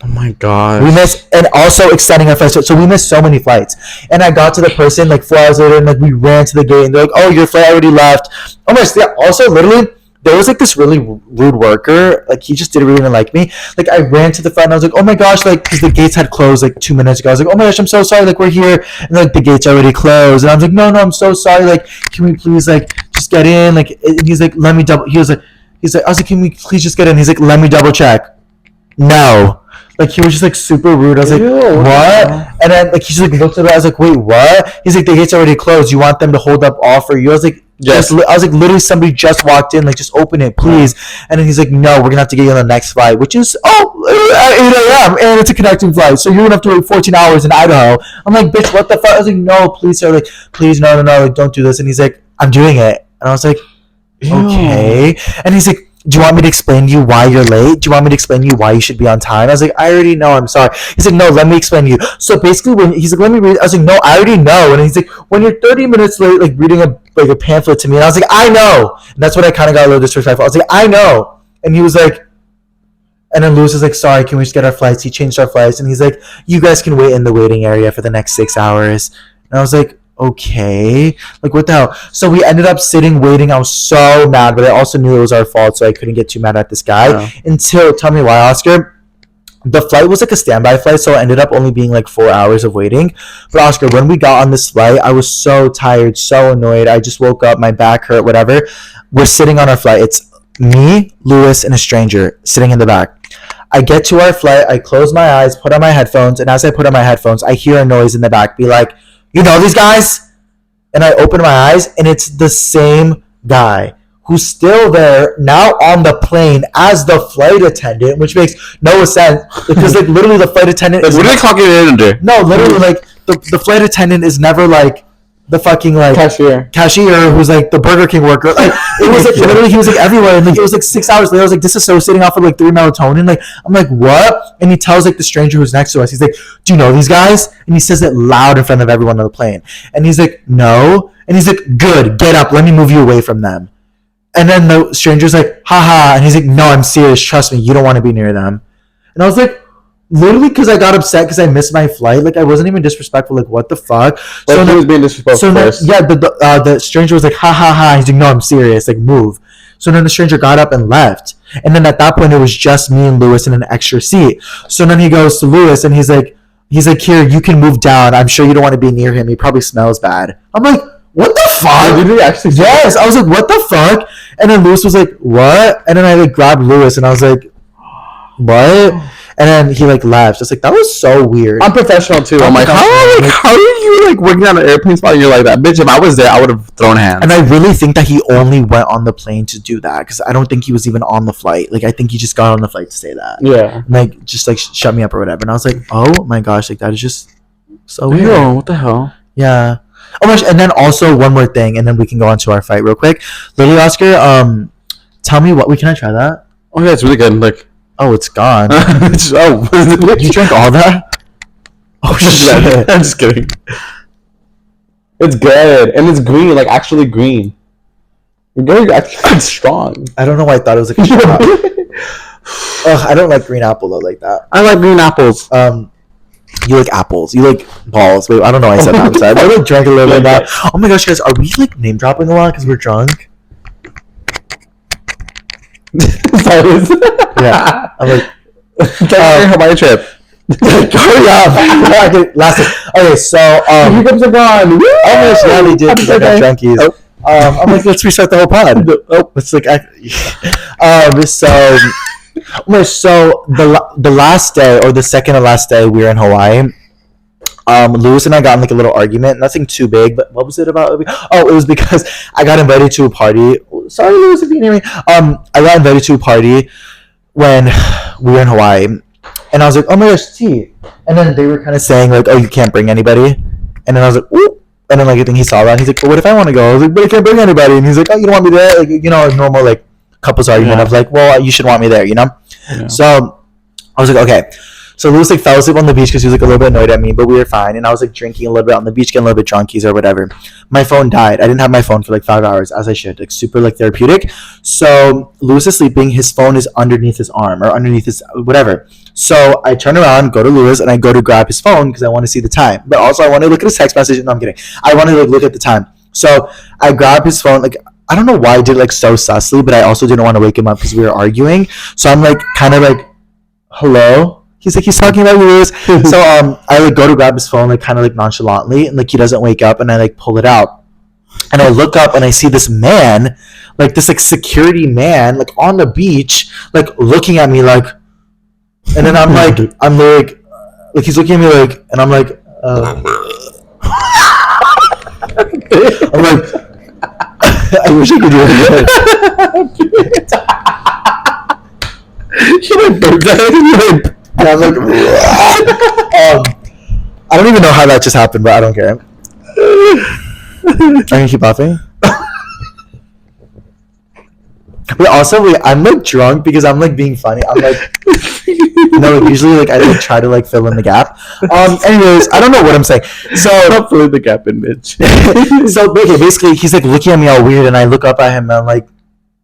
Oh my god. We missed, and also extending our flights. So we missed so many flights. And I got to the person like 4 hours later, and like we ran to the gate, and they're like, "Oh, your flight already left." Oh my! Yeah. Also, literally, there was like this really rude worker. Like he just didn't really even like me. Like I ran to the front, and I was like, "Oh my gosh!" Like because the gates had closed like 2 minutes ago. I was like, "Oh my gosh, I'm so sorry. Like we're here, and like the gates already closed." And I was like, "No, I'm so sorry. Like can we please like just get in?" Like and he's like, "Let me double." He's like, I was like, "Can we please just get in?" He's like, "Let me double check." No. Like he was just like super rude. I was like, what? And then like he just like looked at me. I was like, wait, what? He's like, the gate's already closed. You want them to hold up all for you? I was like, yes. I was like, literally somebody just walked in. Like just open it, please. And then he's like, no, we're gonna have to get you on the next flight, which is at 8 a.m. and it's a connecting flight, so you're gonna have to wait 14 hours in Idaho. I'm like, bitch, what the fuck? I was like, no, please, sir. Like, please, no, like don't do this. And he's like, I'm doing it. And I was like, okay. And he's like, do you want me to explain to you why you're late? Do you want me to explain to you why you should be on time? I was like, I already know. I'm sorry. He's like, no, let me explain to you. So basically, when he's like, let me read. I was like, no, I already know. And he's like, when you're 30 minutes late, like reading a pamphlet to me, and I was like, I know. And that's when I kind of got a little disrespectful. I was like, I know. And he was like, and then Lewis was like, sorry, can we just get our flights? He changed our flights, and he's like, you guys can wait in the waiting area for the next 6 hours. And I was like, okay, like what the hell? So we ended up sitting waiting. I was so mad, but I also knew it was our fault, so I couldn't get too mad at this guy until, tell me why, Oscar. The flight was like a standby flight, so it ended up only being like 4 hours of waiting. But Oscar, when we got on this flight, I was so tired, so annoyed. I just woke up, my back hurt, whatever. We're sitting on our flight. It's me, Lewis, and a stranger sitting in the back. I get to our flight, I close my eyes, put on my headphones, and as I put on my headphones, I hear a noise in the back be like, you know these guys? And I open my eyes, and it's the same guy who's still there now on the plane as the flight attendant, which makes no sense because like literally the flight attendant is what are they clocking it under? No, literally like the flight attendant is never like the fucking like cashier who's like the Burger King worker. Like it was like literally he was like everywhere, and like it was like 6 hours later. I was like disassociating off of like 3 melatonin. Like I'm like what? And he tells like the stranger who's next to us. He's like, do you know these guys? And he says it loud in front of everyone on the plane. And he's like, no. And he's like, good, get up. Let me move you away from them. And then the stranger's like, haha. And he's like, no, I'm serious. Trust me, you don't want to be near them. And I was like, literally, because I got upset because I missed my flight. Like I wasn't even disrespectful. Like what the fuck? So he was being disrespectful. So then, the stranger was like, ha ha ha. He's like, no, I'm serious. Like move. So then the stranger got up and left. And then at that point, it was just me and Lewis in an extra seat. So then he goes to Lewis and he's like, here, you can move down. I'm sure you don't want to be near him. He probably smells bad. I'm like, what the fuck? Did he actually? Yes. I was like, what the fuck? And then Lewis was like, what? And then I like grabbed Lewis and I was like, what? And then he like left. It's like that was so weird. I'm professional too. I'm like, how are you like working on an airplane spot? And you're like that, bitch. If I was there, I would have thrown hands. And I really think that he only went on the plane to do that because I don't think he was even on the flight. Like I think he just got on the flight to say that. Yeah. And, like just like shut me up or whatever. And I was like, oh my gosh, like that is just so weird. Ew, what the hell? Yeah. Oh my gosh. And then also one more thing, and then we can go on to our fight real quick. Lily Oscar, tell me what can I try that? Oh yeah, it's really good. Like. Oh, it's gone. You drank all that? Oh shit! I'm just kidding. It's good, and it's green, like actually green. It's strong. I don't know why I thought it was like a shot. Ugh, I don't like green apple though, like that. I like green apples. You like apples. You like balls. Wait, I don't know why I said that. I'm sorry. I like drank a little bit of that. Oh my gosh, guys, are we like name dropping a lot because we're drunk? stories. Yeah. I'm like, Hawaii trip. hurry up. Okay, last thing. Okay, so Hiccups are gone. almost yeah, they did because I got drunkies. Oh. I'm like, let's restart the whole pod. It's like, so the last day or the second to last day we were in Hawaii. Lewis and I got in like a little argument, nothing too big, but what was it about? Oh, it was because I got invited to a party. Sorry, Lewis, if you can hear me. I got invited to a party when we were in Hawaii, and I was like, oh my gosh, tea. And then they were kind of saying like, oh, you can't bring anybody. And then I was like, ooh. And then like I think he saw that. And he's like, well, what if I want to go? I was like, but I can't bring anybody. And he's like, oh, you don't want me there? Like, you know, a normal like couples argument of like, well, you should want me there, you know? Yeah. So I was like, okay. So Lewis like fell asleep on the beach because he was like a little bit annoyed at me, but we were fine. And I was like drinking a little bit on the beach, getting a little bit drunkies or whatever. My phone died. I didn't have my phone for like 5 hours, as I should, like super like therapeutic. So Lewis is sleeping. His phone is underneath his arm or underneath his whatever. So I turn around, go to Lewis, and I go to grab his phone because I want to see the time. But also I want to look at his text message. No, I'm kidding. I want to like look at the time. So I grab his phone. Like I don't know why I did it like so sussly, but I also didn't want to wake him up because we were arguing. So I'm like kind of like, hello. He's like, he's talking about you, Lewis. So I like go to grab his phone like kind of like nonchalantly, and like he doesn't wake up, and I like pull it out, and I look up and I see this man, like this like security man, like on the beach, like looking at me like, and then I'm like he's looking at me like, and I'm like, I'm like, I wish I could do it. You know, that. And I was like, I don't even know how that just happened, but I don't care. I can keep laughing. But also, I'm like drunk because I'm like being funny. I'm like, no, like, usually like I like try to like fill in the gap. Anyways, I don't know what I'm saying. So I'll fill in the gap in Mitch. So okay, basically he's like looking at me all weird, and I look up at him and I'm like,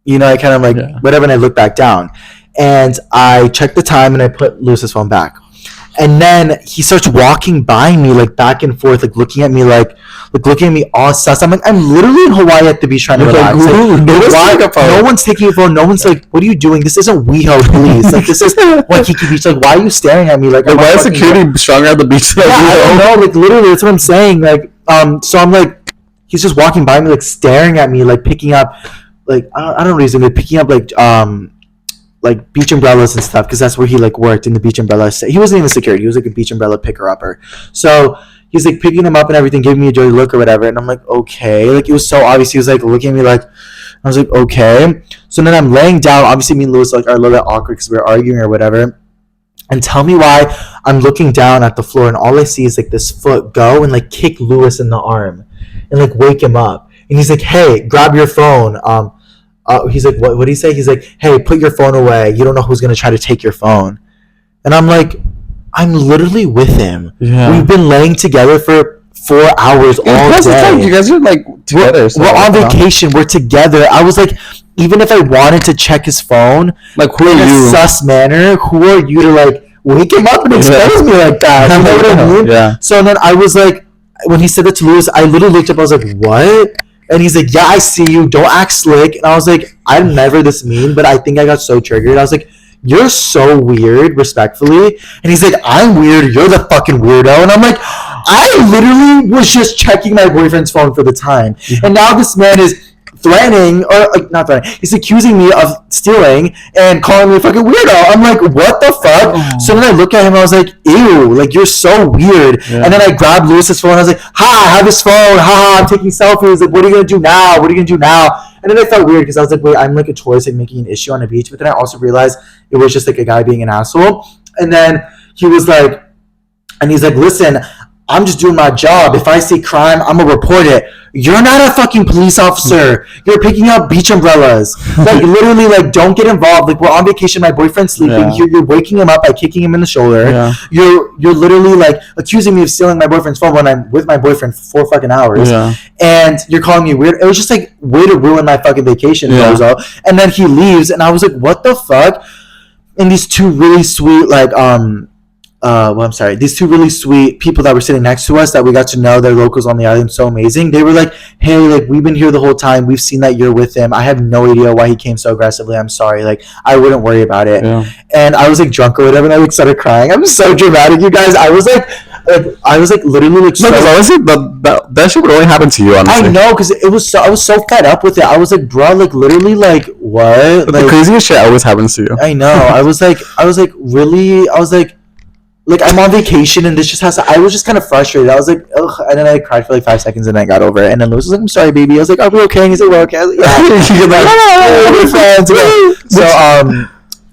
you know, I kind of like whatever, and I look back down. And I check the time and I put Lewis's phone back. And then he starts walking by me like back and forth, like looking at me like looking at me all sus. I'm like, I'm literally in Hawaii at the beach trying to relax. No one's taking your phone. No one's like, what are you doing? This isn't WeHo, please. Like this is Waikiki Beach. Like, why are you staring at me? Like why is security stronger at the beach? Yeah, I don't know. Like literally, that's what I'm saying. Like, so I'm like, he's just walking by me, like staring at me, like picking up, like I don't know reason, like picking up like beach umbrellas and stuff, because that's where he like worked in the beach umbrella. He wasn't even security. He was like a beach umbrella picker-upper. So he's like picking them up and everything, giving me a dirty look or whatever. And I'm like, okay. Like it was so obvious. He was like looking at me like, I was like, okay. So then I'm laying down. Obviously me and Lewis like are a little bit awkward because we were arguing or whatever. And tell me why I'm looking down at the floor and all I see is like this foot go and like kick Lewis in the arm and like wake him up. And he's like, hey, grab your phone. He's like, what did he say? He's like, hey, put your phone away. You don't know who's going to try to take your phone. And I'm like, I'm literally with him. Yeah. We've been laying together for 4 hours all day. You guys are like together. We're on vacation. We're together. I was like, even if I wanted to check his phone, like who are you? In a sus manner, who are you to like wake him up and expose me like that? You know what I mean? Yeah. So then I was like, when he said that to Lewis, I literally looked up. I was like, what? And he's like, yeah, I see you. Don't act slick. And I was like, I'm never this mean, but I think I got so triggered. I was like, you're so weird, respectfully. And he's like, I'm weird. You're the fucking weirdo. And I'm like, I literally was just checking my boyfriend's phone for the time. Mm-hmm. And now this man is threatening, or like, not threatening, he's accusing me of stealing and calling me a fucking weirdo. I'm like, what the fuck? Oh. So then I look at him and I was like, ew, like you're so weird. Yeah. And then I grabbed Lewis's phone and I was like, I have his phone. I'm taking selfies. Like, what are you gonna do now? What are you gonna do now? And then I felt weird because I was like, wait, I'm like a tourist like making an issue on a beach. But then I also realized it was just like a guy being an asshole. And then he was like, and he's like, listen, I'm just doing my job. If I see crime, I'm gonna report it. You're not a fucking police officer. You're picking up beach umbrellas. Like literally, like don't get involved. Like we're on vacation. My boyfriend's sleeping. Yeah. You're waking him up by kicking him in the shoulder. Yeah. You're literally like accusing me of stealing my boyfriend's phone when I'm with my boyfriend for 4 fucking hours. Yeah. And you're calling me weird. It was just like way to ruin my fucking vacation, Bozo. And then he leaves, and I was like, what the fuck? And these two really sweet I'm sorry, these two really sweet people that were sitting next to us that we got to know. They're locals on the island, so amazing. They were like, hey, like we've been here the whole time. We've seen that you're with him. I have no idea why he came so aggressively. I'm sorry. Like I wouldn't worry about it. Yeah. And I was like drunk or whatever, and I like started crying. I'm so dramatic, you guys. I was like literally like No, because honestly, that shit would only happen to you. Honestly, I know, because it was so, I was so fed up with it. I was like, bro, like literally, like what? But like, the craziest shit always happens to you. I know. I was like, really? I was like I'm on vacation and this just has to. I was just kind of frustrated. I was like, ugh, and then I cried for like 5 seconds and then I got over it. And then Lewis was like, I'm sorry, baby. I was like, are we okay? And he's like, we're okay. I was like, yeah. We're friends. So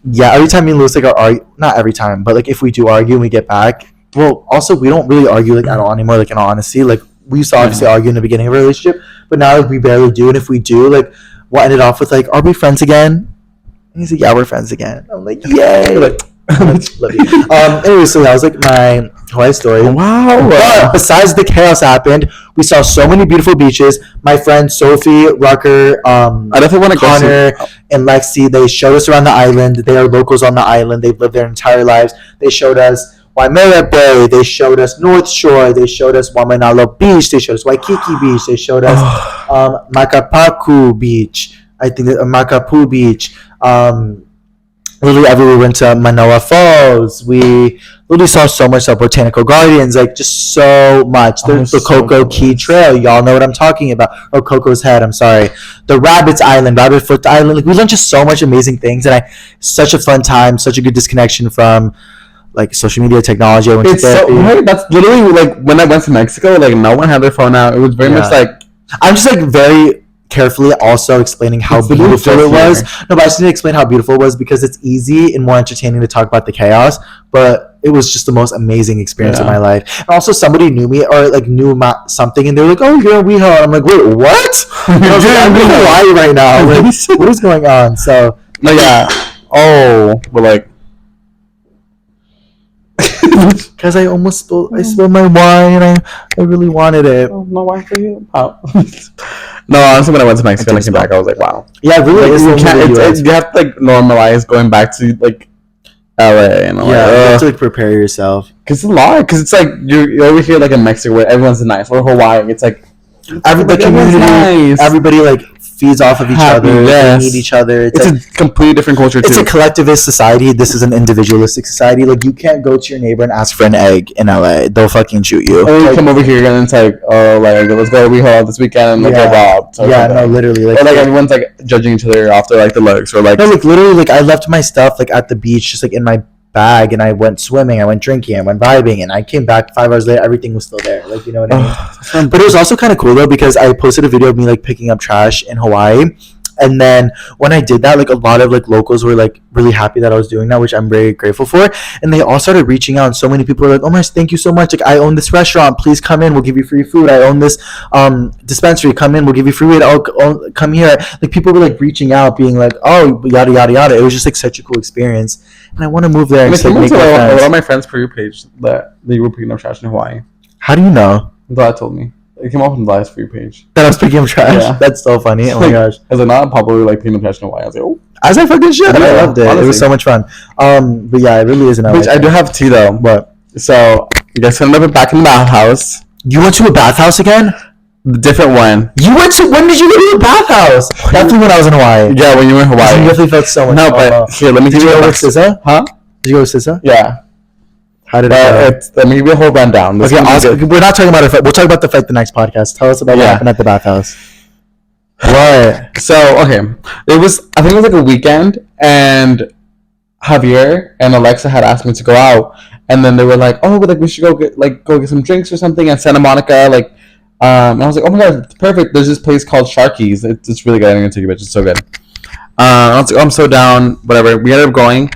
yeah, every time me and Lewis like are not every time, but like if we do argue and we get back. Well, also we don't really argue like at all anymore. Like in all honesty, like we used to obviously argue in the beginning of a relationship, but now like we barely do. And if we do, like we'll end it off with like, are we friends again? And he's like, yeah, we're friends again. I'm like, yay! Like, love you. Anyway, so that was like my Hawaii story. Wow. But besides the chaos happened, we saw so many beautiful beaches. My friends Sophie, Rucker, I definitely want to Connor, and Lexi, they showed us around the island. They are locals on the island. They've lived their entire lives. They showed us Waimea Bay. They showed us North Shore. They showed us Waimanalo Beach. They showed us Waikiki Beach. They showed us Makapaku Beach. I think Makapu Beach. Literally everywhere we went to Manoa Falls. We literally saw so much stuff. Botanical Gardens, like just so much. There's the Coco Key Trail. Y'all know what I'm talking about. Or Coco's Head, I'm sorry. The Rabbit's Island, Rabbit Foot Island. Like we learned just so much amazing things. And such a fun time, such a good disconnection from like social media technology. I went to therapy. Right? That's literally like when I went to Mexico, like no one had their phone out. It was very much like I'm just like very carefully also explaining how beautiful it was. No, but I just need to explain how beautiful it was because it's easy and more entertaining to talk about the chaos, but it was just the most amazing experience of my life. And also somebody knew me or like knew something and they were like, oh, you're in WeHo. And I'm like, wait, what? And I was like, I'm in Hawaii right now. Like, what is going on? So no, yeah. Oh, but like because I spilled my wine and I really wanted it. Oh, no wine for you? Oh. No, honestly, when I went to Mexico and I came back, I was like, wow. Yeah, really. Like, you have to like normalize going back to like LA and you have to like prepare yourself. Because it's a lot. Because it's like you're over here like in Mexico where everyone's nice, or Hawaii, it's like the community, nice. Everybody like feeds off of each other. Yes. They need each other. It's like, a completely different culture too. It's a collectivist society. This is an individualistic society. Like you can't go to your neighbor and ask for an egg in LA. They'll fucking shoot you. Or you come over here and it's like, oh, like let's go to WeHo this weekend and like get robbed. No, literally. Like, or like everyone's like judging each other off their like the looks or like. No, like literally, like I left my stuff like at the beach, just like in my bag, and I went swimming, I went drinking, I went vibing, and I came back 5 hours later, everything was still there. Like, you know what I mean? But it was also kind of cool though because I posted a video of me like picking up trash in Hawaii. And then when I did that, like a lot of like locals were like really happy that I was doing that, which I'm very grateful for. And they all started reaching out. And so many people were like, "Oh my, thank you so much! Like I own this restaurant. Please come in. We'll give you free food. I own this dispensary. Come in. We'll give you free weed. Oh, come here." Like people were like reaching out, being like, "Oh, yada yada yada." It was just like such a cool experience, and I want to move there and just, like, make friends. A lot of my friends for your page that they were picking up trash in Hawaii. How do you know? Dad told me. It came off in the last for your page. That I was picking up trash? Yeah. That's so funny. Oh my gosh. I was like, not Pablo like picking up trash in Hawaii. I was like, oh. As I fucking should. Yeah, I loved it. Honestly. It was so much fun. But yeah, it really is an Which I do have tea though. But so you guys ended up back in the bathhouse. You went to a bathhouse again? The different one. When did you go to a bathhouse? Definitely when I was in Hawaii. Yeah, when you were in Hawaii. You definitely felt so much. No, but here, let me Did you go with SZA? Huh? Did you go with SZA? Yeah. How did it go? Let me give you a whole rundown. Okay, we're not talking about it. We'll talk about the fight the next podcast. Tell us about what happened at the bathhouse. What? So, okay. I think it was like a weekend, and Javier and Alexa had asked me to go out, and then they were like, oh, like we should go get some drinks or something at Santa Monica, like, and I was like, oh my god, it's perfect. There's this place called Sharky's. It's really good. I'm gonna take you, bitch. It's so good. I was like, oh, I'm so down. Whatever. We ended up going.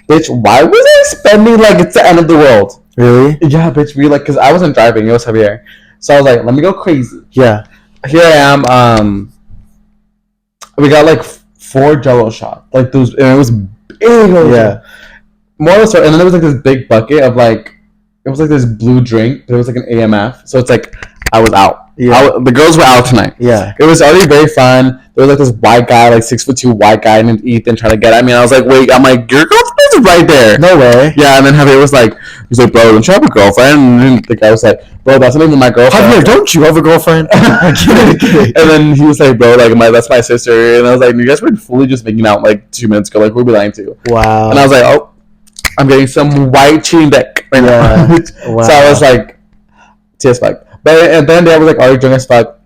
Bitch, why was I spending like it's the end of the world? Really? Yeah, bitch. We like, cause I wasn't driving. It was Javier. So I was like, let me go crazy. Yeah. Here I am. We got like 4 Jello shots. Like those, and it was big. Yeah. More of a story. And then there was like this big bucket of like, it was like this blue drink, but it was like an AMF. So it's like I was out. Yeah. The girls were out tonight. Yeah. It was already very fun. There was like this white guy, like 6'2" white guy named Ethan trying to get at me. And I was like, wait, I'm like, your girlfriend's right there. No way. Yeah, and then Javier was like, He's like, bro, don't you have a girlfriend? And then the guy was like, bro, that's not even my girlfriend. Javier, don't you have a girlfriend? And then he was like, bro, like that's my sister. And I was like, you guys were fully just making out like 2 minutes ago. Like, who are we lying to? Wow. And I was like, oh, I'm getting some white cheating dick right now. Wow. So I was like, TS fuck. But at the end of the day, I was like already drunk as fuck.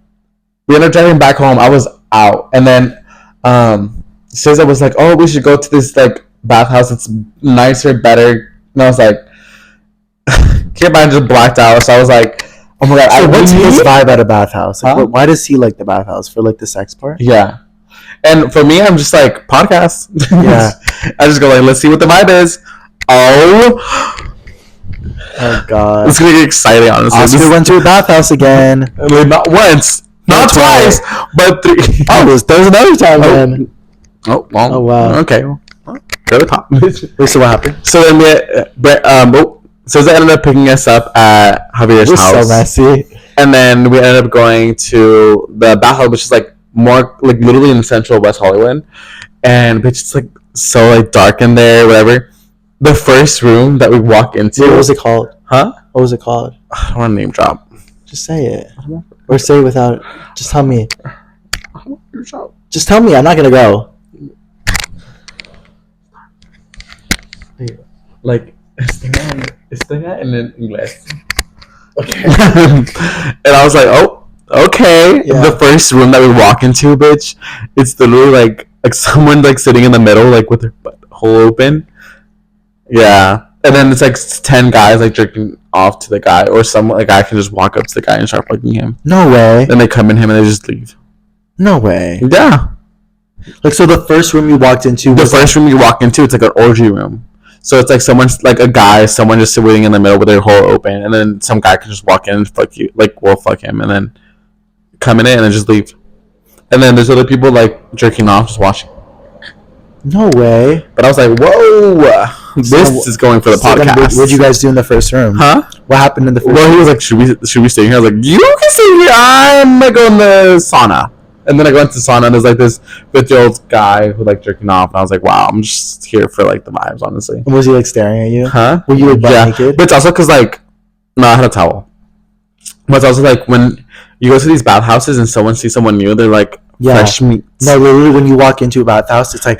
We ended up driving back home. I was out. And then SZA was like, oh, we should go to this like bathhouse. It's nicer, better. And I was like, Kid just blacked out. So I was like, oh my god. So what's his vibe at a bathhouse? Like, why does he like the bathhouse? For like the sex part? Yeah. And for me, I'm just like, podcast. Yeah. I just go like, let's see what the vibe is. Oh god. It's gonna get exciting, honestly. Oscar went to a bathhouse again. Not once. Not twice. But 3. Oh, there's another time then. Oh, well. Oh, wow. Okay. Well, go to the top. Wait, so what happened? So then so they ended up picking us up at Javier's house. So messy. And then we ended up going to the bathhouse, which is like more like literally in central West Hollywood. And bitch, it's like so like dark in there, whatever. The first room that we walk into. What was it called? Huh? What was it called? I don't want to name drop. Just say it. Or say it without. Just tell me. I don't want to drop. Just tell me. I'm not gonna go. Like, estoy en inglés. Okay. And I was like, oh, okay. Yeah. The first room that we walk into, bitch, it's literally like someone like sitting in the middle, like with their hole open. Yeah. And then it's like 10 guys like jerking off to the guy, or some like guy can just walk up to the guy and start fucking him. No way. Then they come in him and they just leave. No way. Yeah. Like, so the first room you walked into. The first room you walk into, it's like an orgy room. So it's like someone's like a guy, someone just sitting in the middle with their hole open, and then some guy can just walk in and fuck you, like, well, fuck him, and then come in and then just leave. And then there's other people like jerking off, just watching. No way. But I was like, whoa, this is going for the podcast. What'd you guys do in the first room? Huh? What happened in the first room? Well, he was like, should we stay here? I was like, you can stay here. I'm gonna go in the sauna. And then I go into the sauna, and there's like this 50-year-old guy who like jerking off, and I was like, wow, I'm just here for like the vibes, honestly. Was he like staring at you? Huh? Were you like butt naked? But it's also because like, no, I had a towel. But it's also like when you go to these bathhouses and someone sees someone new, they're like, fresh meat. No, literally, when you walk into a bathhouse, it's like,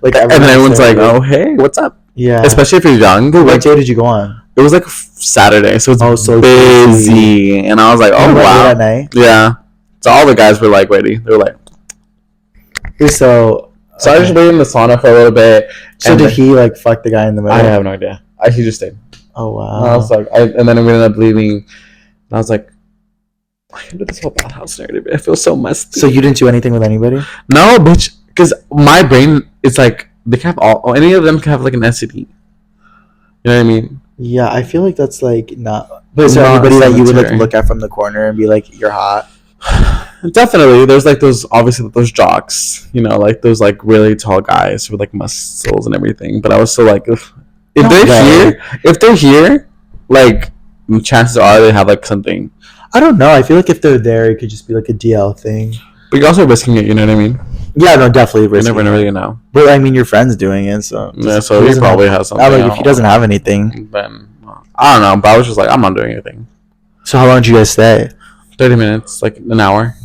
like, and then everyone's like, oh, hey, what's up? Yeah. Especially if you're young. What like, day did you go on? It was like Saturday, so it's so busy. And I was like, oh, wow. At night? Yeah. So all the guys were like ready. They were like, so I just waited in the sauna for a little bit. So did he like fuck the guy in the middle? I have no idea. He just stayed. Oh wow. And I was like, and then we ended up leaving. And I was like, I can do this whole bathhouse narrative. It feels so musty. So you didn't do anything with anybody? No, bitch. Because my brain, it's like they can have any of them can have like an STD. You know what I mean? Yeah, I feel like that's like not. But is there anybody that you would like look at from the corner and be like, you're hot? Definitely. There's like those jocks, you know, like those like really tall guys with like muscles and everything. But I was still like, if they're here, like chances are they have like something. I don't know. I feel like if they're there, it could just be like a DL thing. But you're also risking it, you know what I mean? Yeah, no, definitely risking it. You never really know. But I mean, your friend's doing it, so yeah. So he probably has something. Like, if he doesn't have anything, then I don't know. But I was just like, I'm not doing anything. So how long did you guys stay? 30 minutes, like an hour.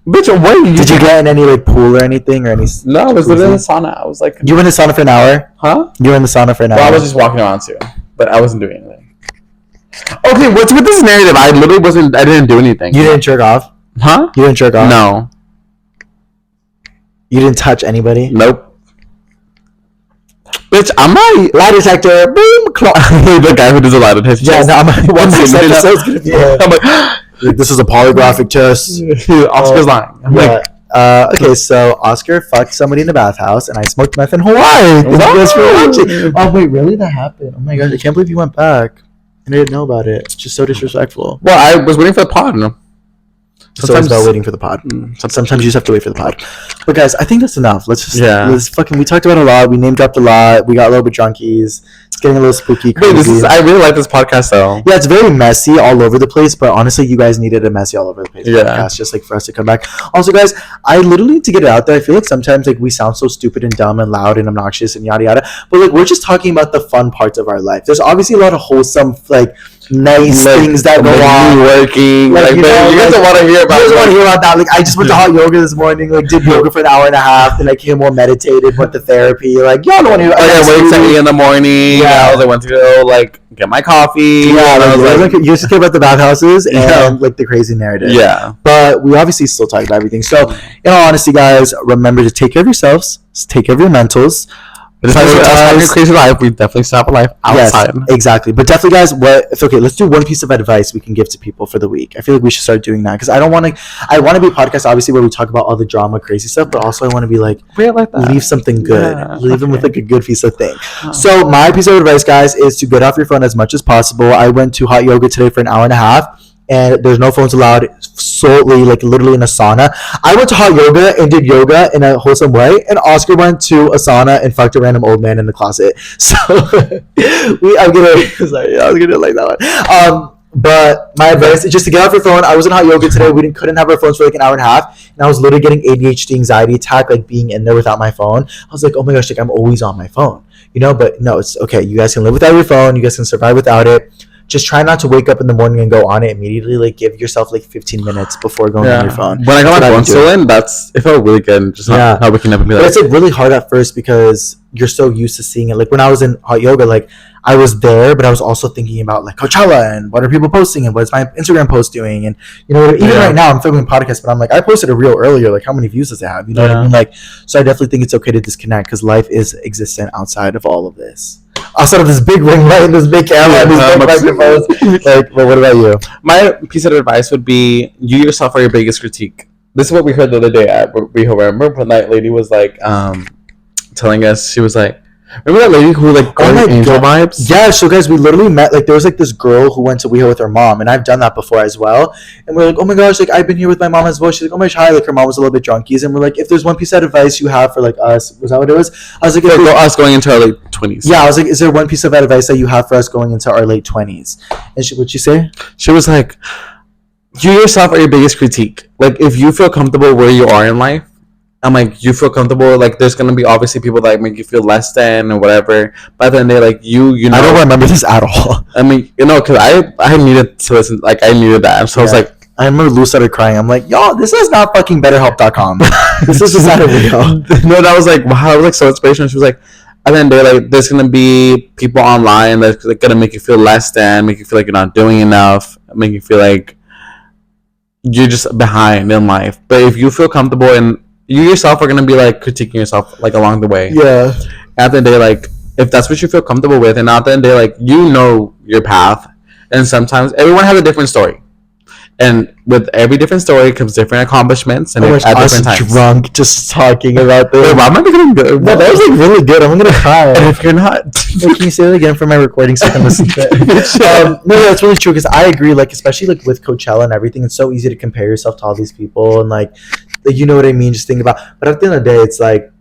Bitch, what did you get in any like pool or anything or any? No, I was literally in the sauna. I was like, you were in the sauna for an hour? Huh? You were in the sauna for an hour. Well, I was just walking around too, but I wasn't doing anything. Okay, what's with this narrative? I literally wasn't. I didn't do anything. You didn't jerk off? Huh? You didn't jerk off? No. You didn't touch anybody? Nope. Bitch, I'm a lie detector. Boom. The guy who does a lie detector. Yeah, no, I'm like, what's this episode's gonna be? I'm like, this is a polygraphic test. Oscar's lying. I'm like, okay, so Oscar fucked somebody in the bathhouse, and I smoked meth in Hawaii. Thank you guys for watching. Oh wait, really? That happened? Oh my gosh, I can't believe you went back and I didn't know about it. It's just so disrespectful. Well, I was waiting for the pod. No. Sometimes about waiting for the pod. Sometimes you just have to wait for the pod. But guys, I think that's enough. Let's fucking. We talked about a lot. We name dropped a lot. We got a little bit drunkies. It's getting a little spooky, Wait, crazy. I really like this podcast though. Yeah, it's very messy all over the place, but honestly, you guys needed a messy all over the place Yeah. podcast just like for us to come back. Also, guys, I literally need to get it out there. I feel like sometimes like we sound so stupid and dumb and loud and obnoxious and yada yada, but like we're just talking about the fun parts of our life. There's obviously a lot of wholesome, like nice things that go on. Working, like, you guys don't want to hear about. You guys want to hear about that? Like, I just went to hot yoga this morning. Like, did yoga for an hour and a half. Then I came home, meditated, went to therapy. Like, y'all don't want to hear. Like, I waked at 8 in the morning. Yeah, I went to go like get my coffee. Yeah, like, you just care about the bathhouses and like the crazy narrative. Yeah, but we obviously still talk about everything. So, in all honesty, guys, remember to take care of yourselves. Take care of your mentals. But if we're having a crazy life, we definitely still have a life outside. Yes, exactly. But definitely, guys, it's okay. Let's do one piece of advice we can give to people for the week. I feel like we should start doing that because I want to be a podcast, obviously, where we talk about all the drama, crazy stuff, but also I want to be like leave something good. Yeah, leave them with like a good piece of thing. So my piece of advice, guys, is to get off your phone as much as possible. I went to hot yoga today for an hour and a half. And there's no phones allowed, solely, like, literally in a sauna. I went to hot yoga and did yoga in a wholesome way, and Oscar went to a sauna and fucked a random old man in the closet. So, I was gonna like that one. But my advice is just to get off your phone. I was in hot yoga today. We couldn't have our phones for like an hour and a half, and I was literally getting ADHD anxiety attack, like being in there without my phone. I was like, oh my gosh, like I'm always on my phone, But no, it's okay. You guys can live without your phone. You guys can survive without it. Just try not to wake up in the morning and go on it immediately. Like, give yourself like 15 minutes before going on your phone. When I got my phone still in, it felt really good. Just not waking up and be like. But it's like really hard at first because you're so used to seeing it. Like when I was in hot yoga, like I was there, but I was also thinking about like Coachella and what are people posting and what's my Instagram post doing, and even right now I'm filming a podcast, but I'm like I posted a reel earlier. Like how many views does it have? You know what I mean? Like, so I definitely think it's okay to disconnect because life is existent outside of all of this. Outside of this big ring light and this big camera and this big microphones. Like, well, what about you? My piece of advice would be you yourself are your biggest critique. This is what we heard the other day at remember when that lady was like telling us, she was like, remember that lady who like got angel vibes? Yeah, so guys, we literally met, like there was like this girl who went to WeHo with her mom, and I've done that before as well, and we're like, oh my gosh, like I've been here with my mom as well. She's like, oh my gosh, hi, like her mom was a little bit drunkies, and we're like, if there's one piece of advice you have for like us, was that what it was? I was like, us going into our late 20s. Yeah, I was like, is there one piece of advice that you have for us going into our late 20s? And what'd she say? She was like, you yourself are your biggest critique. Like if you feel comfortable where you are in life, I'm like, you feel comfortable, like there's gonna be obviously people that make you feel less than or whatever, but then they like you know. I don't remember this at all. I mean, because I needed to listen, like I needed that, so I was like, I remember Lou started crying. I'm like, y'all, this is not fucking BetterHelp.com. This is just not a real. No, that was like, wow, I was like so inspirational. She was like, at the end of the day, like there's gonna be people online that's like gonna make you feel less than, make you feel like you're not doing enough, make you feel like you're just behind in life. But if you feel comfortable and you yourself are going to be like critiquing yourself like along the way. Yeah. At the end of the day, like if that's what you feel comfortable with, and at the end of the day, like you know your path, and sometimes everyone has a different story. And with every different story comes different accomplishments and at different times. Drunk just talking about this. Wait, why am I getting good? No, that was like really good. I'm gonna cry. And if you're not, can you say it again for my recording so I can listen to it? No, that's really true because I agree. Like especially like with Coachella and everything, it's so easy to compare yourself to all these people and like you know what I mean. Just think about. But at the end of the day, it's like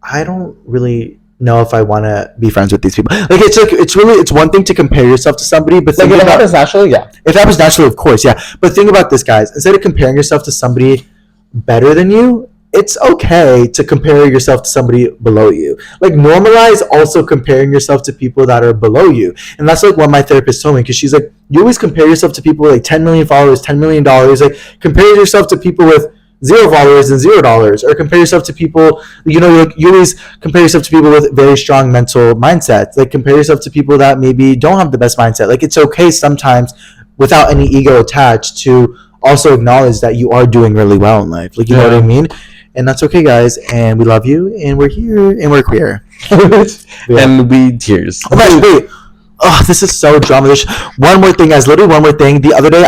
I don't really know if I want to be friends with these people. Like it's one thing to compare yourself to somebody, but like if it happens naturally, yeah. If it happens naturally, of course, yeah. But think about this, guys. Instead of comparing yourself to somebody better than you, it's okay to compare yourself to somebody below you. Like normalize also comparing yourself to people that are below you. And that's like what my therapist told me, because she's like, you always compare yourself to people with like 10 million followers, $10 million. Like compare yourself to people with 0 followers and $0, or compare yourself to people, you always compare yourself to people with very strong mental mindsets. Like compare yourself to people that maybe don't have the best mindset. Like it's okay sometimes without any ego attached to also acknowledge that you are doing really well in life. Like, you know what I mean? And that's okay, guys. And we love you, and we're here, and we're queer. And we tears. Oh my gosh, wait. Oh, this is so drama. One more thing, guys. Literally one more thing. The other day,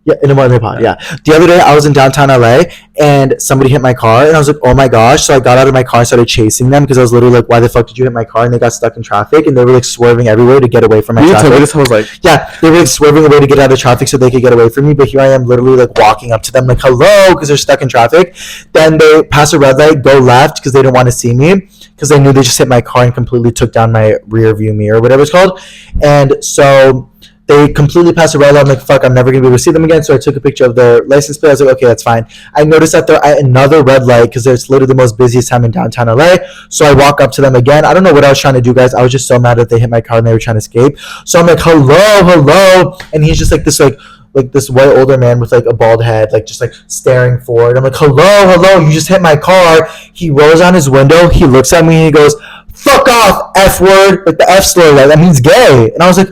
Yeah, in a Monday pod. Yeah. The other day, I was in downtown LA and somebody hit my car, and I was like, "Oh my gosh!" So I got out of my car and started chasing them because I was literally like, "Why the fuck did you hit my car?" And they got stuck in traffic, and they were like swerving everywhere to get away from my You told me traffic. this. I was like, Yeah, they were like swerving away to get out of the traffic so they could get away from me. But here I am, literally like walking up to them, like "Hello," because they're stuck in traffic. Then they pass a red light, go left because they didn't want to see me because they knew they just hit my car and completely took down my rear view mirror, whatever it's called. And so they completely passed the red light. I'm like, fuck, I'm never gonna be able to see them again. So I took a picture of their license plate. I was like, okay, that's fine. I noticed that they're at another red light because it's literally the most busiest time in downtown LA. So I walk up to them again. I don't know what I was trying to do, guys. I was just so mad that they hit my car and they were trying to escape. So I'm like, hello, and he's just like this white older man with like a bald head, like just like staring forward. I'm like, hello, you just hit my car. He rolls down his window. He looks at me and he goes, fuck off, F word, like the F slur, like that means gay. And I was like,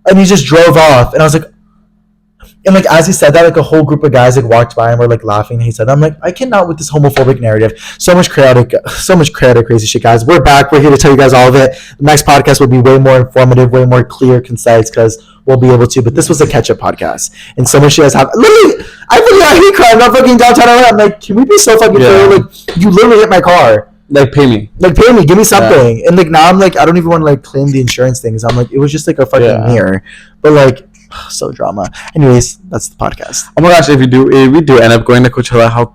and he just drove off, and I was like, and like as he said that, like a whole group of guys like walked by and were like laughing. And he said, "I'm like, I cannot with this homophobic narrative. So much chaotic, crazy shit, guys. We're back. We're here to tell you guys all of it. The next podcast will be way more informative, way more clear, concise, because we'll be able to. But this was a catch-up podcast, and so much you guys have. Literally, I hate crying. I'm not fucking downtown LA. I'm like, can we be so fucking clear? Like, you literally hit my car. like, pay me. Like, pay me, give me something. Yeah. And like now I'm like, I don't even want to like claim the insurance things. I'm like, it was just like a fucking mirror. But like, so drama. Anyways, that's the podcast. Oh my gosh, if we do end up going to Coachella, how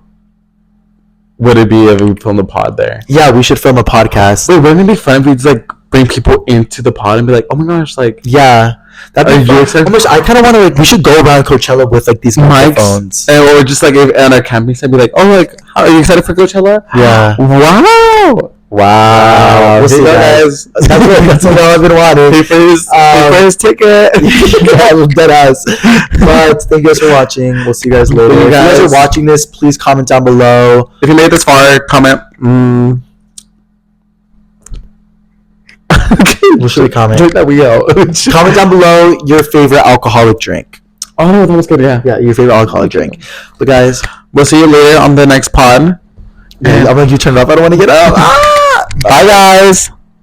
would it be if we filmed a pod there? Yeah, we should film a podcast. Wait, wouldn't it be fun if we just like bring people into the pod and be like, oh my gosh, like, yeah. That'd be fun. Oh my gosh, I kind of want to like. We should go around Coachella with like these microphones, or just like on our camping site, be like, "Oh, like, are you excited for Coachella?" Yeah. Wow. We'll see you guys. That's what I've been wanting. Pay for his ticket. Yeah, dead ass. But thank you guys for watching. We'll see you guys later. If you guys are watching this, please comment down below. If you made it this far, comment. What should we comment? Drink that we go. Comment down below your favorite alcoholic drink. Oh, that was good. Yeah, your favorite alcoholic drink. But guys, we'll see you later on the next pod. I'm gonna turn it up. I don't want to get up. Bye, guys.